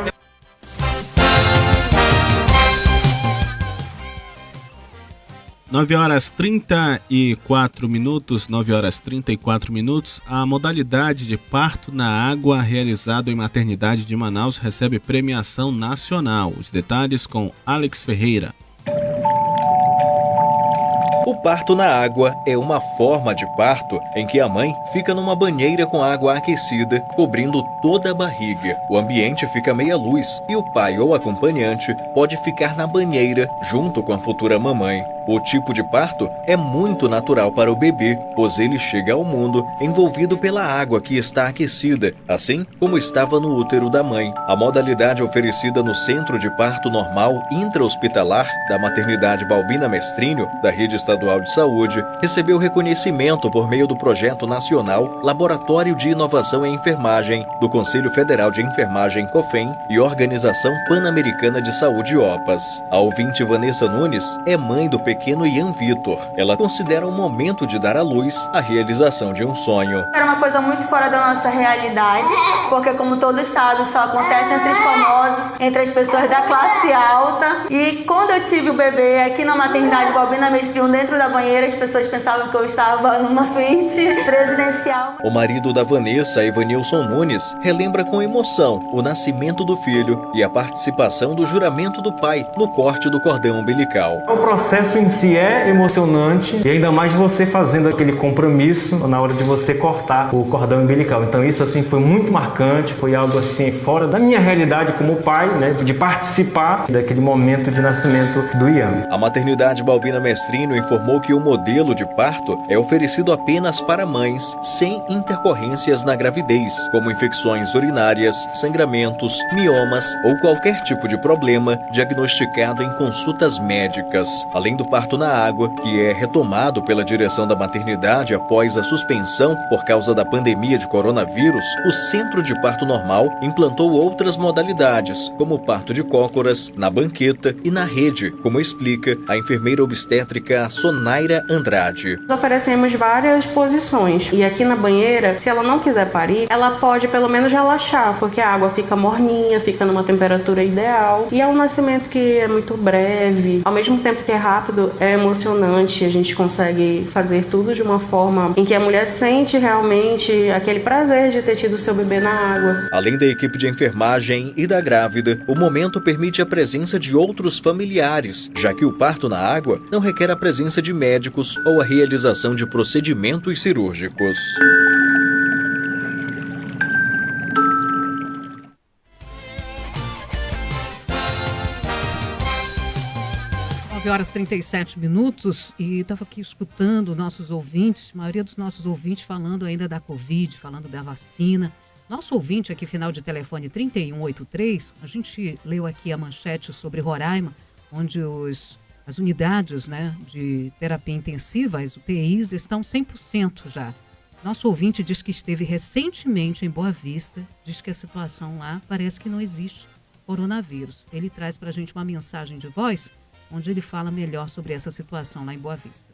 9 horas 34 minutos. A modalidade de parto na água realizado em maternidade de Manaus recebe premiação nacional. Os detalhes com Alex Ferreira. O parto na água é uma forma de parto em que a mãe fica numa banheira com água aquecida, cobrindo toda a barriga. O ambiente fica meia luz e o pai ou acompanhante pode ficar na banheira junto com a futura mamãe. O tipo de parto é muito natural para o bebê, pois ele chega ao mundo envolvido pela água que está aquecida, assim como estava no útero da mãe. A modalidade oferecida no Centro de Parto Normal Intra-Hospitalar da Maternidade Balbina Mestrinho, da Rede Estadual de Saúde, recebeu reconhecimento por meio do Projeto Nacional Laboratório de Inovação em Enfermagem, do Conselho Federal de Enfermagem COFEN e Organização Pan-Americana de Saúde OPAS. A ouvinte Vanessa Nunes é mãe do pequeno Ian Vitor. Ela considera o momento de dar à luz a realização de um sonho. Era uma coisa muito fora da nossa realidade, porque como todos sabem, só acontece entre os famosos, entre as pessoas da classe alta. E quando eu tive o bebê aqui na maternidade Balbina Mestrinho, dentro da banheira, as pessoas pensavam que eu estava numa suíte presidencial. O marido da Vanessa, Evanilson Nunes, relembra com emoção o nascimento do filho e a participação do juramento do pai no corte do cordão umbilical. É um processo em si é emocionante, e ainda mais você fazendo aquele compromisso na hora de você cortar o cordão umbilical. Então isso assim foi muito marcante, foi algo assim fora da minha realidade como pai, né, de participar daquele momento de nascimento do Ian. A maternidade Balbina Mestrino informou que o modelo de parto é oferecido apenas para mães sem intercorrências na gravidez, como infecções urinárias, sangramentos, miomas ou qualquer tipo de problema diagnosticado em consultas médicas. Além do parto na água, que é retomado pela direção da maternidade após a suspensão por causa da pandemia de coronavírus, o Centro de Parto Normal implantou outras modalidades, como o parto de cócoras, na banqueta e na rede, como explica a enfermeira obstétrica Sonaira Andrade. Nós oferecemos várias posições e aqui na banheira, se ela não quiser parir, ela pode pelo menos relaxar, porque a água fica morninha, fica numa temperatura ideal e é um nascimento que é muito breve, ao mesmo tempo que é rápido, é emocionante, a gente consegue fazer tudo de uma forma em que a mulher sente realmente aquele prazer de ter tido seu bebê na água. Além da equipe de enfermagem e da grávida, o momento permite a presença de outros familiares, já que o parto na água não requer a presença de médicos ou a realização de procedimentos cirúrgicos. Horas 37 minutos e estava aqui escutando nossos ouvintes, a maioria dos nossos ouvintes falando ainda da Covid, falando da vacina. Nosso ouvinte aqui, final de telefone 3183, a gente leu aqui a manchete sobre Roraima, onde as unidades, né, de terapia intensiva, as UTIs, estão 100% já. Nosso ouvinte diz que esteve recentemente em Boa Vista, diz que a situação lá parece que não existe coronavírus. Ele traz para a gente uma mensagem de voz onde ele fala melhor sobre essa situação lá em Boa Vista.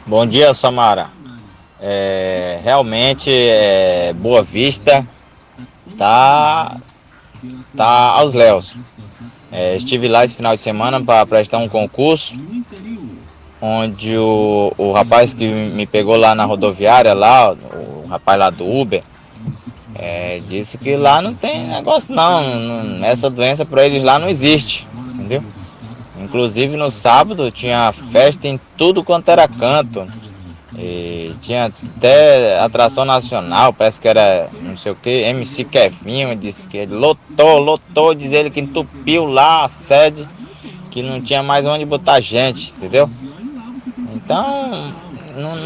Bom dia, Samara. Realmente, Boa Vista tá aos léus. Estive lá esse final de semana para prestar um concurso, onde o rapaz que me pegou lá na rodoviária, lá, o rapaz lá do Uber, disse que lá não tem negócio não, essa doença para eles lá não existe, entendeu? Inclusive no sábado tinha festa em tudo quanto era canto. E tinha até atração nacional, parece que era não sei o que, MC Kevinho, disse que ele lotou, diz ele que entupiu lá a sede, que não tinha mais onde botar gente, entendeu? Então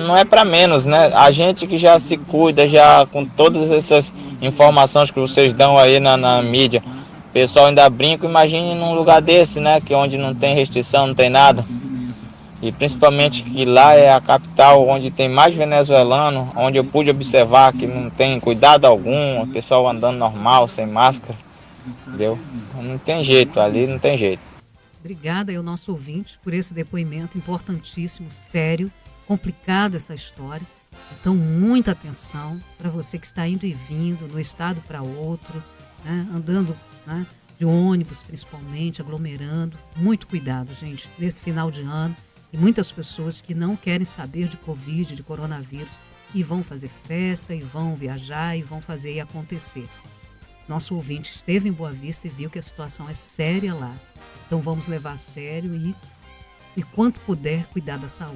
não é para menos, né? A gente que já se cuida, já com todas essas informações que vocês dão aí na mídia, o pessoal ainda brinca, imagine num lugar desse, né? Que onde não tem restrição, não tem nada. E principalmente que lá é a capital onde tem mais venezuelano, onde eu pude observar que não tem cuidado algum, o pessoal andando normal, sem máscara, entendeu? Não tem jeito, ali não tem jeito. Obrigada ao nosso ouvinte por esse depoimento importantíssimo, sério, complicada essa história. Então, muita atenção para você que está indo e vindo de um estado para outro, né? Andando, né, de ônibus principalmente, aglomerando. Muito cuidado, gente, nesse final de ano. E muitas pessoas que não querem saber de Covid, de coronavírus, e vão fazer festa, e vão viajar, e vão fazer e acontecer. Nosso ouvinte esteve em Boa Vista e viu que a situação é séria lá. Então vamos levar a sério e quanto puder, cuidar da saúde.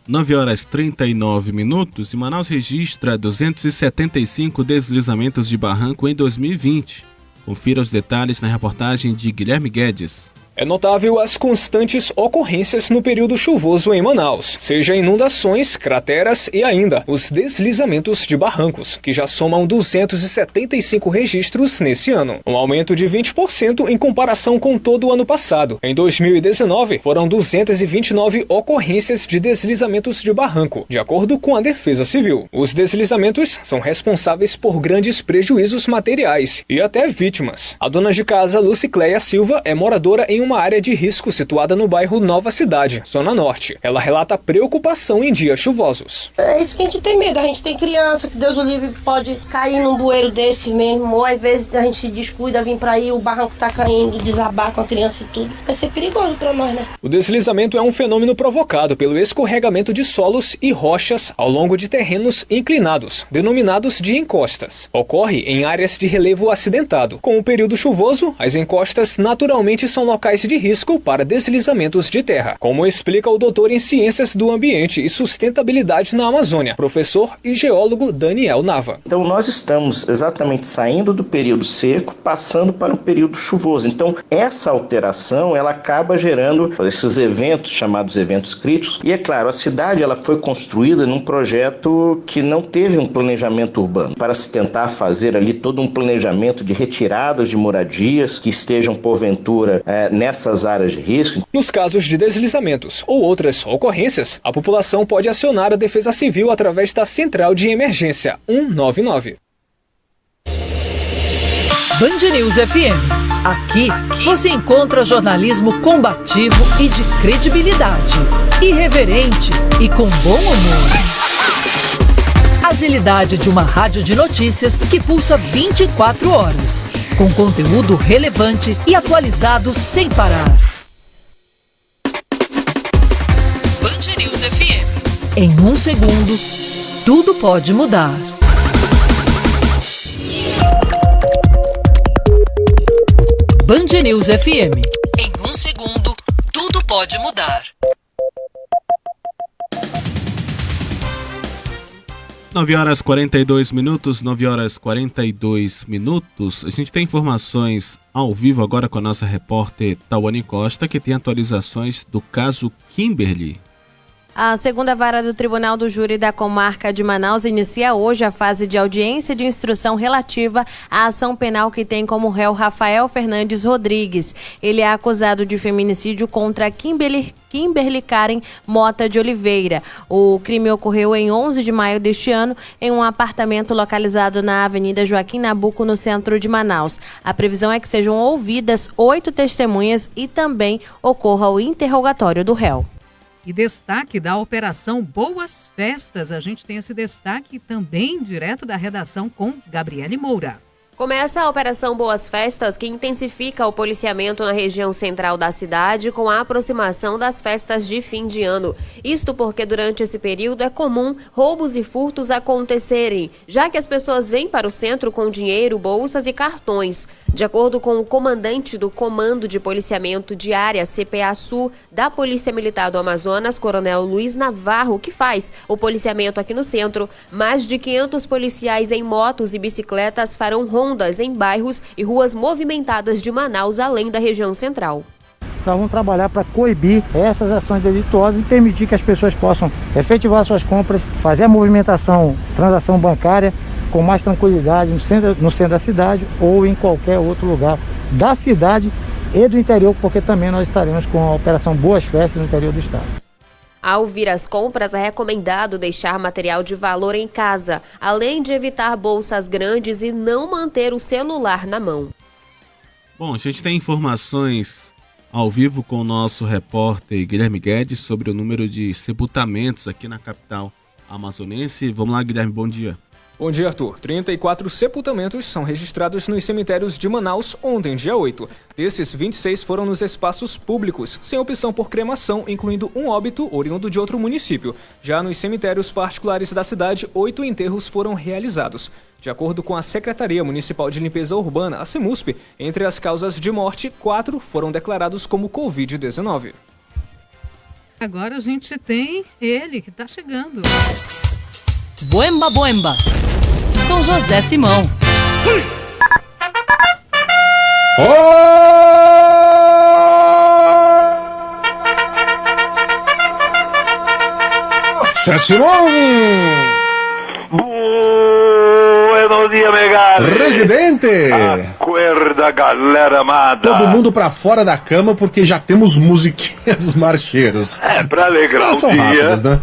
9h39 e Manaus registra 275 deslizamentos de barranco em 2020. Confira os detalhes na reportagem de Guilherme Guedes. É notável as constantes ocorrências no período chuvoso em Manaus, seja inundações, crateras e ainda os deslizamentos de barrancos, que já somam 275 registros nesse ano, um aumento de 20% em comparação com todo o ano passado. Em 2019, foram 229 ocorrências de deslizamentos de barranco, de acordo com a Defesa Civil. Os deslizamentos são responsáveis por grandes prejuízos materiais e até vítimas. A dona de casa, Lucicleia Silva, é moradora em uma área de risco situada no bairro Nova Cidade, Zona Norte. Ela relata preocupação em dias chuvosos. É isso que a gente tem medo. A gente tem criança que Deus o livre pode cair num bueiro desse mesmo, ou às vezes a gente se descuida, vir pra aí, o barranco tá caindo, desabar com a criança e tudo. Vai ser perigoso pra nós, né? O deslizamento é um fenômeno provocado pelo escorregamento de solos e rochas ao longo de terrenos inclinados, denominados de encostas. Ocorre em áreas de relevo acidentado. Com o período chuvoso, as encostas naturalmente são locais locais de risco para deslizamentos de terra, como explica o doutor em Ciências do Ambiente e Sustentabilidade na Amazônia, professor e geólogo Daniel Nava. Então nós estamos exatamente saindo do período seco, passando para um período chuvoso. Então essa alteração ela acaba gerando esses eventos chamados eventos críticos. E é claro, a cidade ela foi construída num projeto que não teve um planejamento urbano, para se tentar fazer ali todo um planejamento de retiradas de moradias que estejam porventura nessas áreas de risco. Nos casos de deslizamentos ou outras ocorrências, a população pode acionar a Defesa Civil através da Central de Emergência 199. Band News FM. Aqui você encontra jornalismo combativo e de credibilidade, irreverente e com bom humor. Agilidade de uma rádio de notícias que pulsa 24 horas, com conteúdo relevante e atualizado sem parar. Band News FM. Em um segundo, tudo pode mudar. Band News FM. Em um segundo, tudo pode mudar. 9 horas 42 minutos, 9 horas 42 minutos. A gente tem informações ao vivo agora com a nossa repórter Tawane Costa, que tem atualizações do caso Kimberly. A segunda vara do Tribunal do Júri da Comarca de Manaus inicia hoje a fase de audiência de instrução relativa à ação penal que tem como réu Rafael Fernandes Rodrigues. Ele é acusado de feminicídio contra Kimberly Karen Mota de Oliveira. O crime ocorreu em 11 de maio deste ano em um apartamento localizado na Avenida Joaquim Nabuco, no centro de Manaus. A previsão é que sejam ouvidas 8 testemunhas e também ocorra o interrogatório do réu. E destaque da Operação Boas Festas. A gente tem esse destaque também direto da redação com Gabriele Moura. Começa a Operação Boas Festas, que intensifica o policiamento na região central da cidade com a aproximação das festas de fim de ano. Isto porque durante esse período é comum roubos e furtos acontecerem, já que as pessoas vêm para o centro com dinheiro, bolsas e cartões. De acordo com o comandante do Comando de Policiamento de Área CPA Sul da Polícia Militar do Amazonas, Coronel Luiz Navarro, que faz o policiamento aqui no centro, mais de 500 policiais em motos e bicicletas farão rondas em bairros e ruas movimentadas de Manaus, além da região central. Nós vamos trabalhar para coibir essas ações delituosas e permitir que as pessoas possam efetivar suas compras, fazer a movimentação, transação bancária com mais tranquilidade no centro da cidade ou em qualquer outro lugar da cidade e do interior, porque também nós estaremos com a Operação Boas Festas no interior do estado. Ao vir às compras, é recomendado deixar material de valor em casa, além de evitar bolsas grandes e não manter o celular na mão. Bom, a gente tem informações ao vivo com o nosso repórter Guilherme Guedes sobre o número de sepultamentos aqui na capital amazonense. Vamos lá, Guilherme, bom dia. Bom dia, Arthur. 34 sepultamentos são registrados nos cemitérios de Manaus ontem, dia 8. Desses, 26 foram nos espaços públicos, sem opção por cremação, incluindo um óbito oriundo de outro município. Já nos cemitérios particulares da cidade, 8 enterros foram realizados. De acordo com a Secretaria Municipal de Limpeza Urbana, a CEMUSP, entre as causas de morte, 4 foram declarados como Covid-19. Agora a gente tem ele que está chegando. Boemba Boemba, com José Simão. José Simão! Buenos dias, Megali! Residente! Acorda, galera amada! Todo mundo pra fora da cama porque já temos musiquinha dos marcheiros. Pra alegrar o dia, rápidos, né?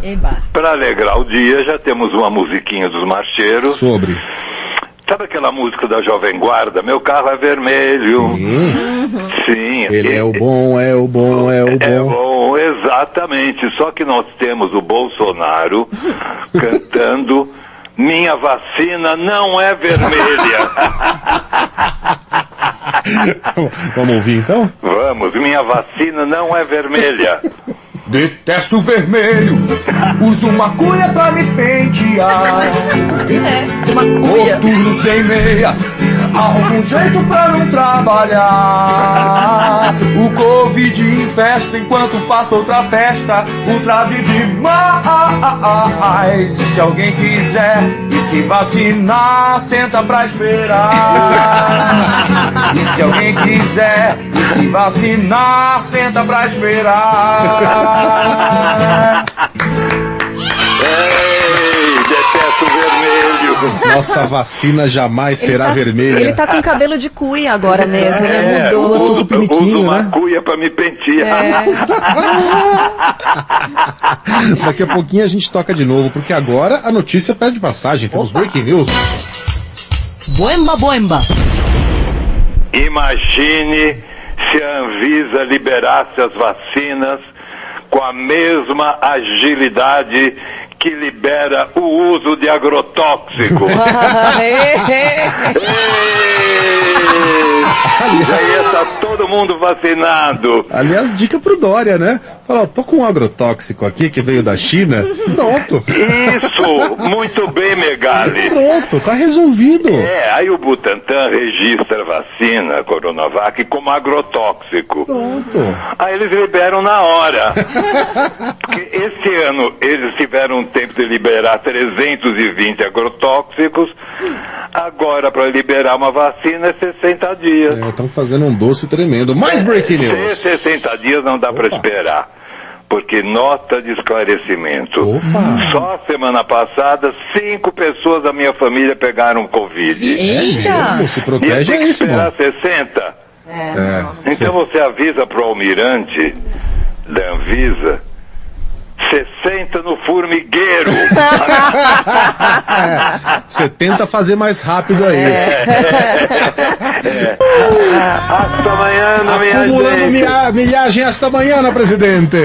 Pra alegrar o dia, já temos uma musiquinha dos marcheiros. Sobre? Sabe aquela música da Jovem Guarda? Meu carro é vermelho. Sim. Ele é o bom, é o bom, é o bom. É bom, exatamente. Só que nós temos o Bolsonaro cantando Minha Vacina Não É Vermelha. Vamos ouvir então? Vamos, minha vacina não é vermelha. Detesto vermelho, uso maconha pra me pentear. Coturno sem meia, arruma um jeito pra não trabalhar. O Covid infesta enquanto passa outra festa, o traje de mais. Se alguém quiser e se vacinar, senta pra esperar. E se alguém quiser e se vacinar, senta pra esperar. Detesto vermelho. Nossa vacina jamais será vermelha. Ele tá com cabelo de cuia agora mesmo, né? Mudou. Eu uso uma cuia pra me pentear. Daqui a pouquinho a gente toca de novo, porque agora a notícia pede passagem. Temos breaking news. Boemba, boemba. Imagine se a Anvisa liberasse as vacinas com a mesma agilidade que libera o uso de agrotóxico. Já ia estar todo mundo vacinado. Aliás, dica pro Dória, né? Fala, ó, tô com um agrotóxico aqui que veio da China. Pronto. Isso, muito bem, Megali. Pronto, tá resolvido. Aí o Butantan registra a vacina Coronavac como agrotóxico. Pronto. Aí eles liberam na hora. Porque esse ano eles tiveram tempo de liberar 320 agrotóxicos. Agora, para liberar uma vacina, é 60 dias. Estão fazendo um doce tremendo. Mais breaking news. 60 dias não dá para esperar. Porque nota de esclarecimento. Só semana passada, 5 pessoas da minha família pegaram Covid. Eita! Se protege é isso, mano. 60. Então você avisa pro almirante da Anvisa, 60 no formigueiro. Você tenta fazer mais rápido aí. Hasta amanhã, acumulando milhagem hasta amanhã, presidente.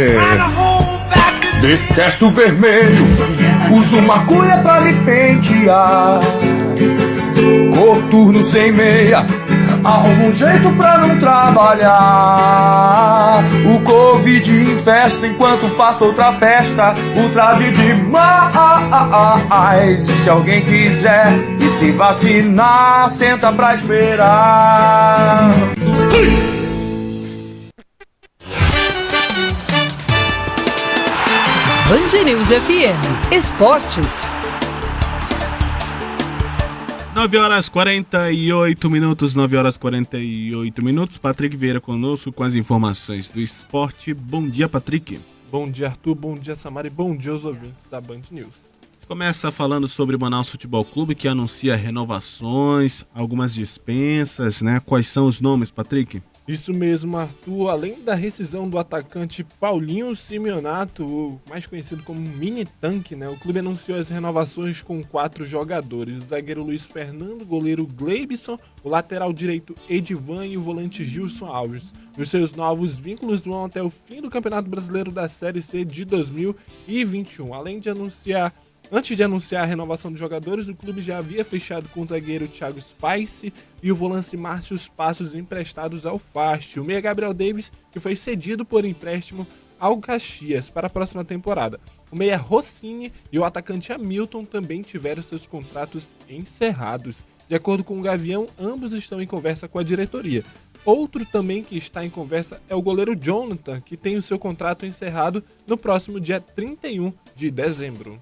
Detesto vermelho, uso maconha pra me pentear. Coturno sem meia, arrumo um jeito pra não trabalhar. O Covid infesta enquanto passa outra festa, o traje de mais. Se alguém quiser e se vacinar, senta pra esperar. Band News FM Esportes. 9 horas 48 minutos, 9 horas 48 minutos. Patrick Vieira conosco com as informações do esporte. Bom dia, Patrick. Bom dia, Arthur. Bom dia, Samara. E bom dia aos ouvintes da Band News. Começa falando sobre o Manaus Futebol Clube, que anuncia renovações, algumas dispensas, né? Quais são os nomes, Patrick? Isso mesmo, Arthur. Além da rescisão do atacante Paulinho Simeonato, mais conhecido como Mini Tanque, né? O clube anunciou as renovações com 4 jogadores. O zagueiro Luiz Fernando, o goleiro Gleibson, o lateral direito Edivan e o volante Gilson Alves. Os seus novos vínculos vão até o fim do Campeonato Brasileiro da Série C de 2021. Antes de anunciar a renovação dos jogadores, o clube já havia fechado com o zagueiro Thiago Spice e o volante Márcio Passos emprestados ao Fast. O meia Gabriel Davis, que foi cedido por empréstimo ao Caxias para a próxima temporada. O meia Rossini e o atacante Hamilton também tiveram seus contratos encerrados. De acordo com o Gavião, ambos estão em conversa com a diretoria. Outro também que está em conversa é o goleiro Jonathan, que tem o seu contrato encerrado no próximo dia 31 de dezembro.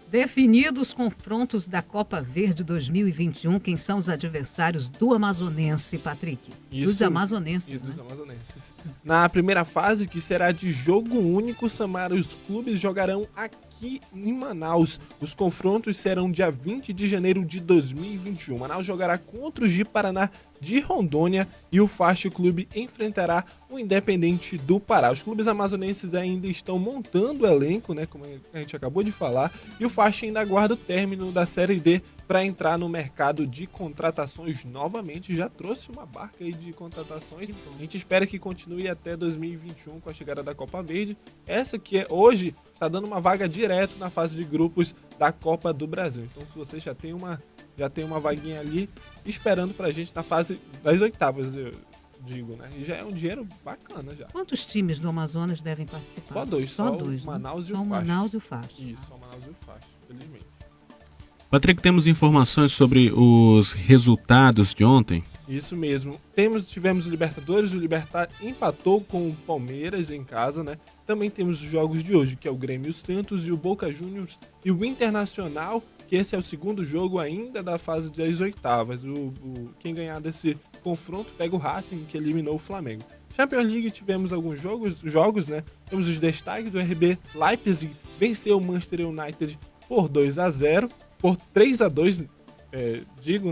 Definidos os confrontos da Copa Verde 2021, quem são os adversários do Amazonense, Patrick? Dos amazonenses, né? Dos amazonenses. Na primeira fase, que será de jogo único, Samara, os clubes jogarão aqui em Manaus. Os confrontos serão dia 20 de janeiro de 2021. Manaus jogará contra o Ji-Paraná de Rondônia e o Fast Clube enfrentará o Independente do Pará. Os clubes amazonenses ainda estão montando o elenco, né, como a gente acabou de falar, e o Fast ainda aguarda o término da Série D para entrar no mercado de contratações novamente. Já trouxe uma barca aí de contratações. A gente espera que continue até 2021 com a chegada da Copa Verde. Essa que hoje está dando uma vaga direto na fase de grupos da Copa do Brasil. Então, se você já tem uma vaguinha ali esperando pra gente na fase das oitavas, eu digo, né? E já é um dinheiro bacana já. Quantos times do Amazonas devem participar? Só dois, só dois, o Manaus e o Fast. Fast. Manaus e o Fast. Isso, só o Manaus e o Fast, felizmente. Patrick, temos informações sobre os resultados de ontem? Isso mesmo. Tivemos o Libertadores, o Libertad empatou com o Palmeiras em casa, né? Também temos os jogos de hoje, que é o Grêmio e o Santos e o Boca Juniors e o Internacional, que esse é o segundo jogo ainda da fase das oitavas. Quem ganhar desse confronto pega o Racing, que eliminou o Flamengo. Champions League tivemos alguns jogos, né? Temos os destaques do RB Leipzig, venceu o Manchester United por 2-0, por 3-2,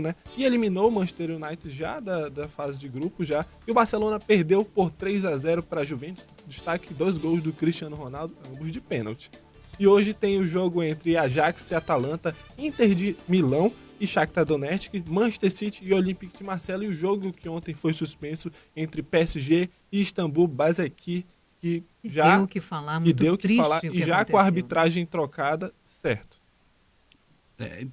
né? E eliminou o Manchester United já da fase de grupo já. E o Barcelona perdeu por 3-0 para a Juventus. Destaque 2 gols do Cristiano Ronaldo, ambos de pênalti. E hoje tem o jogo entre Ajax e Atalanta, Inter de Milão e Shakhtar Donetsk, Manchester City e Olympique de Marseille. E o jogo que ontem foi suspenso entre PSG e Istambul Basaksehir, que já deu o que falar, muito triste o que e já aconteceu. Com a arbitragem trocada, certo.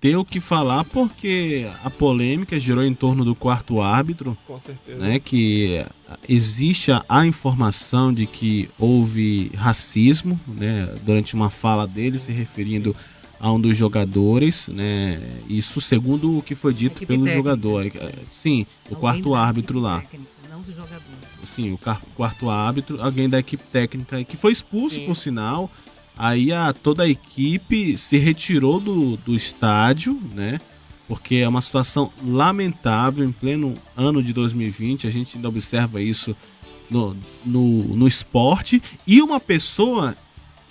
Deu o que falar porque a polêmica girou em torno do quarto árbitro. Com certeza. Né, que existe a informação de que houve racismo, né, durante uma fala dele se referindo a um dos jogadores, né, isso segundo o que foi dito pelo jogador. Sim, o quarto árbitro lá. Técnica, não do jogador. Sim, o quarto árbitro, alguém da equipe técnica que foi expulso, por sinal. Aí toda a equipe se retirou do estádio, né? Porque é uma situação lamentável em pleno ano de 2020. A gente ainda observa isso no esporte. E uma pessoa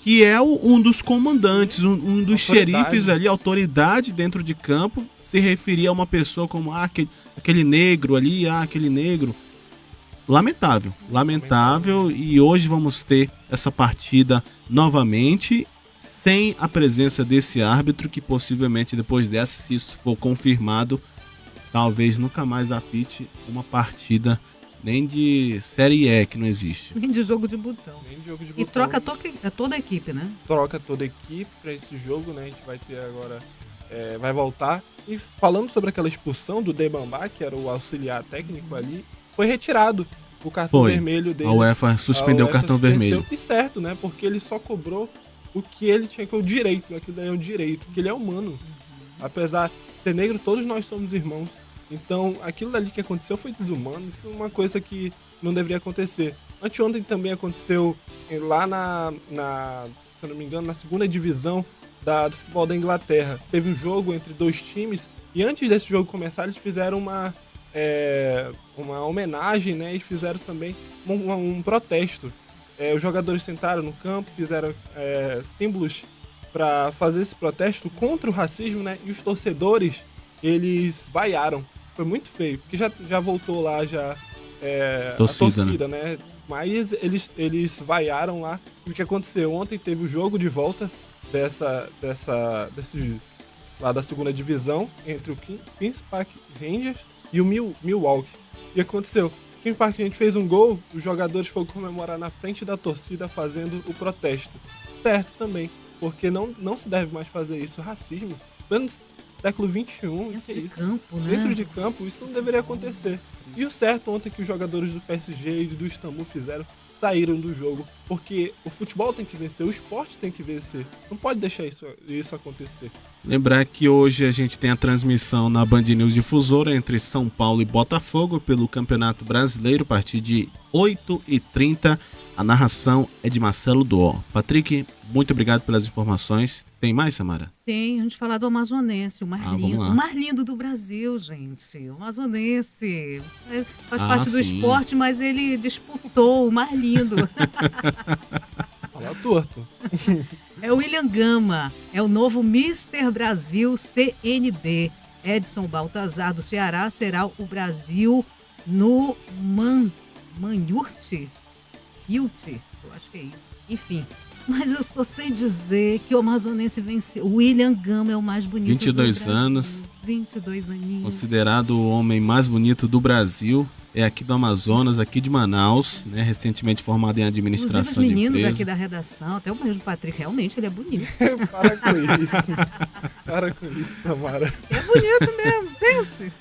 que é um dos comandantes, um dos xerifes ali, autoridade dentro de campo, se referir a uma pessoa como aquele negro ali, aquele negro. Lamentável, e hoje vamos ter essa partida novamente sem a presença desse árbitro que possivelmente depois dessa, se isso for confirmado, talvez nunca mais apite uma partida nem de Série E, que não existe. Nem de jogo de botão. E troca toda a equipe, né? Troca toda a equipe para esse jogo, né? A gente vai ter agora, vai voltar. E falando sobre aquela expulsão do Dembaba, que era o auxiliar técnico ali, foi retirado o cartão vermelho dele. A UEFA suspendeu o cartão vermelho. E certo, né? Porque ele só cobrou o que ele tinha, que é o direito. Aquilo daí é um direito, porque ele é humano. Apesar de ser negro, todos nós somos irmãos. Então, aquilo ali que aconteceu foi desumano. Isso é uma coisa que não deveria acontecer. Anteontem também aconteceu lá se eu não me engano, na segunda divisão do futebol da Inglaterra. Teve um jogo entre dois times e antes desse jogo começar, eles fizeram uma homenagem, né? E fizeram também um protesto. Os jogadores sentaram no campo, fizeram símbolos para fazer esse protesto contra o racismo, né? E os torcedores, eles vaiaram. Foi muito feio, porque já voltou lá a torcida, né? Mas eles vaiaram lá. E o que aconteceu? Ontem teve o jogo de volta lá da segunda divisão entre o Queen's Park Rangers e o Milwaukee. E aconteceu? O Queen's Park Rangers fez um gol, os jogadores foram comemorar na frente da torcida fazendo o protesto. Certo também, porque não se deve mais fazer isso. Racismo, menos século XXI, que é isso? Campo, né? Dentro de campo, isso não deveria acontecer. E o certo ontem que os jogadores do PSG e do Istambul saíram do jogo, porque o futebol tem que vencer, o esporte tem que vencer. Não pode deixar isso acontecer. Lembrar que hoje a gente tem a transmissão na Band News Difusora entre São Paulo e Botafogo pelo Campeonato Brasileiro a partir de 8h30. A narração é de Marcelo Duó. Patrick, muito obrigado pelas informações. Tem mais, Samara? Tem, a gente falar do amazonense, o mais lindo do Brasil, gente. O amazonense faz parte do esporte, mas ele disputou o mais lindo. Fala torto. É o William Gama, é o novo Mr. Brasil CNB. Edson Baltazar do Ceará será o Brasil no Manhurte. Eu acho que é isso. Enfim, mas eu só sei dizer que o amazonense venceu. O William Gama é o mais bonito 22 do Brasil. anos. 22 aninhos. Considerado o homem mais bonito do Brasil. É aqui do Amazonas, aqui de Manaus, né? Recentemente formado em administração de empresa. Os meninos aqui da redação, até o mesmo Patrick, realmente ele é bonito. Para com isso. Para com isso, Samara. É bonito mesmo, pense.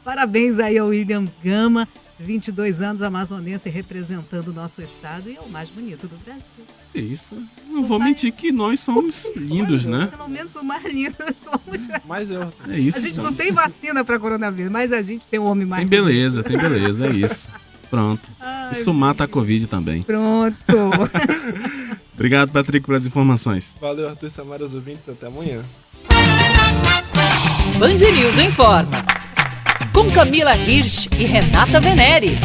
Parabéns aí ao William Gama. 22 anos, amazonense, representando o nosso estado e é o mais bonito do Brasil. Isso. Não vou mentir que nós somos lindos, né? Pelo menos o mais lindo somos. Mas eu... É isso. A gente então. não tem vacina para coronavírus, mas a gente tem o homem mais Tem beleza, é isso. Pronto. Isso mata a Covid também. Pronto. Obrigado, Patrick, pelas informações. Valeu, Arthur, Samara, os ouvintes. Até amanhã. Band News informa. Com Camila Hirsch e Renata Venere.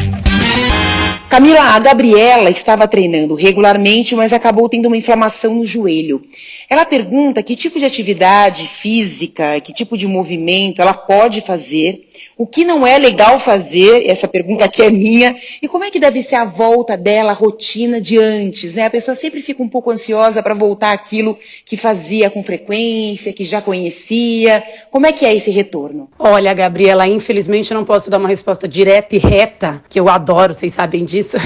Camila, a Gabriela estava treinando regularmente, mas acabou tendo uma inflamação no joelho. Ela pergunta que tipo de atividade física, que tipo de movimento ela pode fazer, o que não é legal fazer, essa pergunta aqui é minha, e como é que deve ser a volta dela, a rotina de antes, né? A pessoa sempre fica um pouco ansiosa para voltar àquilo que fazia com frequência, que já conhecia. Como é que é esse retorno? Olha, Gabriela, infelizmente eu não posso dar uma resposta direta e reta, que eu adoro, vocês sabem disso,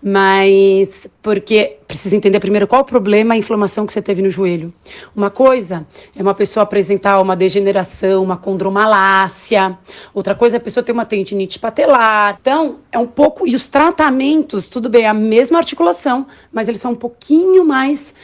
mas porque precisa entender primeiro qual o problema, a inflamação que você teve no joelho. Uma coisa é uma pessoa apresentar uma degeneração, uma condromalácia. Outra coisa é a pessoa ter uma tendinite patelar. Então, é um pouco... E os tratamentos, tudo bem, é a mesma articulação, mas eles são um pouquinho mais...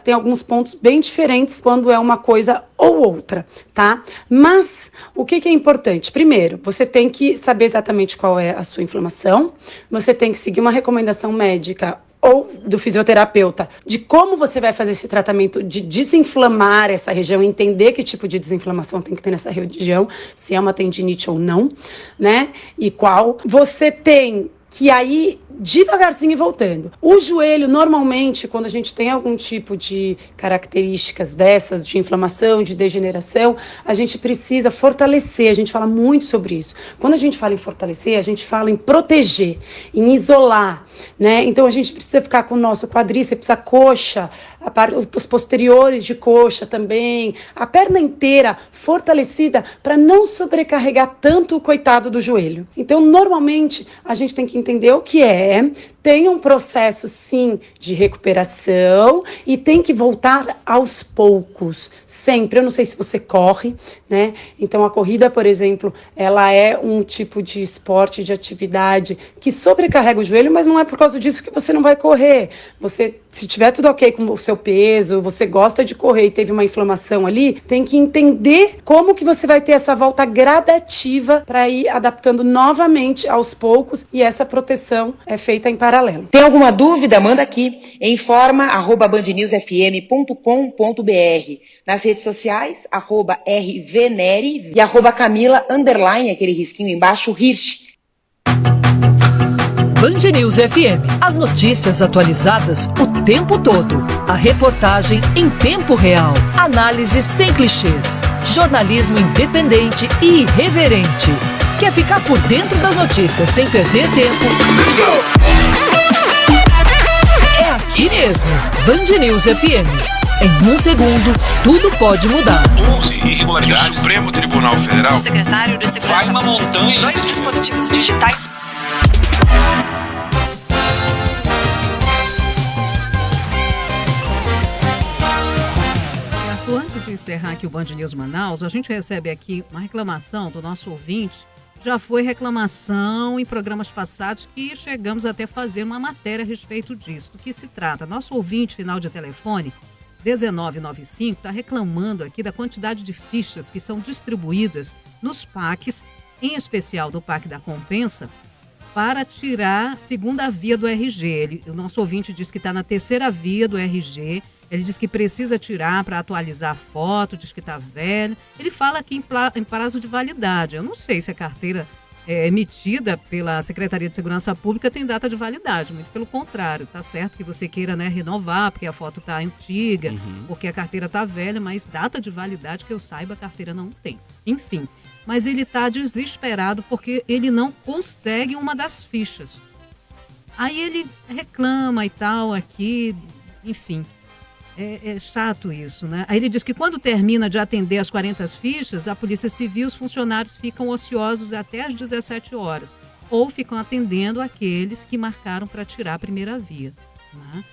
Tem alguns pontos bem diferentes quando é uma coisa ou outra, tá? Mas, o que é importante? Primeiro, você tem que saber exatamente qual é a sua inflamação. Você tem que seguir uma recomendação médica ou do fisioterapeuta, de como você vai fazer esse tratamento de desinflamar essa região, entender que tipo de desinflamação tem que ter nessa região, se é uma tendinite ou não, né? E qual. Você tem que aí, devagarzinho e voltando. O joelho, normalmente, quando a gente tem algum tipo de características dessas, de inflamação, de degeneração, a gente precisa fortalecer, a gente fala muito sobre isso. Quando a gente fala em fortalecer, a gente fala em proteger, em isolar, né? Então a gente precisa ficar com o nosso quadríceps, a coxa, os posteriores de coxa também, a perna inteira fortalecida para não sobrecarregar tanto o coitado do joelho. Então, normalmente, a gente tem que entender o que tem um processo, sim, de recuperação e tem que voltar aos poucos, sempre. Eu não sei se você corre, né? Então, a corrida, por exemplo, ela é um tipo de esporte, de atividade que sobrecarrega o joelho, mas não é por causa disso que você não vai correr. Você, se tiver tudo ok com o seu peso, você gosta de correr e teve uma inflamação ali, tem que entender como que você vai ter essa volta gradativa para ir adaptando novamente aos poucos e essa proteção é feita em paralelo. Tem alguma dúvida? Manda aqui. informa@bandnewsfm.com.br. Nas redes sociais, @rvenere e @Camila_, aquele risquinho embaixo, Hirsch. Band News FM. As notícias atualizadas o tempo todo. A reportagem em tempo real. Análise sem clichês. Jornalismo independente e irreverente. Quer ficar por dentro das notícias sem perder tempo? É aqui mesmo. Band News FM. Em um segundo, tudo pode mudar. 11 irregularidades. O Supremo Tribunal Federal. O secretário de Segurança. Faz uma montanha. 2 dispositivos digitais. Antes de encerrar aqui o Band News Manaus, a gente recebe aqui uma reclamação do nosso ouvinte. Já foi reclamação em programas passados que chegamos até fazer uma matéria a respeito disso. Do que se trata? Nosso ouvinte, final de telefone, 1995, está reclamando aqui da quantidade de fichas que são distribuídas nos PACs, em especial do PAC da Compensa, para tirar a segunda via do RG. O nosso ouvinte diz que está na terceira via do RG. Ele diz que precisa tirar para atualizar a foto, diz que está velho. Ele fala aqui em prazo de validade. Eu não sei se a carteira emitida pela Secretaria de Segurança Pública tem data de validade. Muito pelo contrário, tá certo que você queira, né, renovar, porque a foto está antiga, porque a carteira está velha, mas data de validade que eu saiba a carteira não tem. Enfim, mas ele está desesperado porque ele não consegue uma das fichas. Aí ele reclama e tal aqui, enfim. É chato isso, né? Aí ele diz que quando termina de atender as 40 fichas, a Polícia Civil, os funcionários ficam ociosos até às 17 horas. Ou ficam atendendo aqueles que marcaram para tirar a primeira via. Né?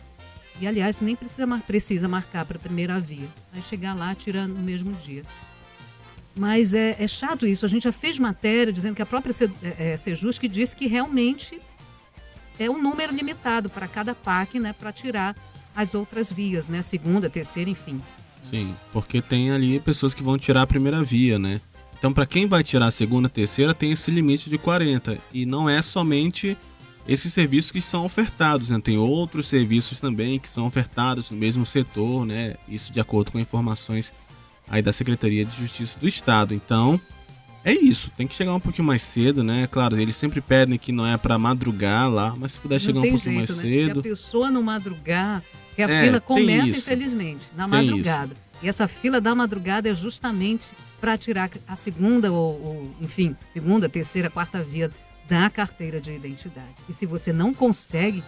E, aliás, nem precisa marcar para a primeira via. Vai chegar lá, tira no mesmo dia. Mas é chato isso. A gente já fez matéria dizendo que a própria Sejusc que disse que realmente é um número limitado para cada PAC, né, para tirar as outras vias, né, segunda, terceira, enfim. Sim, porque tem ali pessoas que vão tirar a primeira via, né? Então, para quem vai tirar a segunda, terceira, tem esse limite de 40. E não é somente esses serviços que são ofertados, né? Tem outros serviços também que são ofertados no mesmo setor, né? Isso de acordo com informações aí da Secretaria de Justiça do Estado. Então, é isso. Tem que chegar um pouquinho mais cedo, né? Claro, eles sempre pedem que não é para madrugar lá, mas se puder chegar um pouquinho mais cedo... Se a pessoa não madrugar, que a fila começa, infelizmente, na madrugada. E essa fila da madrugada é justamente para tirar a segunda enfim, segunda, terceira, quarta via da carteira de identidade. E se você não consegue,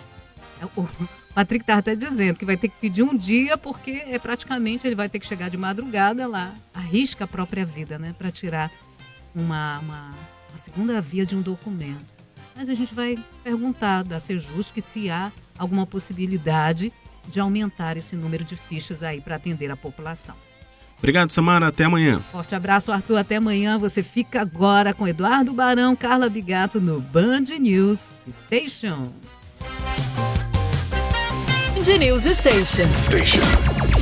o Patrick está até dizendo que vai ter que pedir um dia, porque praticamente ele vai ter que chegar de madrugada lá, arrisca a própria vida, né, para tirar uma segunda via de um documento. Mas a gente vai perguntar da Sejusc se há alguma possibilidade de aumentar esse número de fichas aí para atender a população. Obrigado, Samara. Até amanhã. Forte abraço, Arthur. Até amanhã. Você fica agora com Eduardo Barão, Carla Bigato no Band News Station. Band News Station.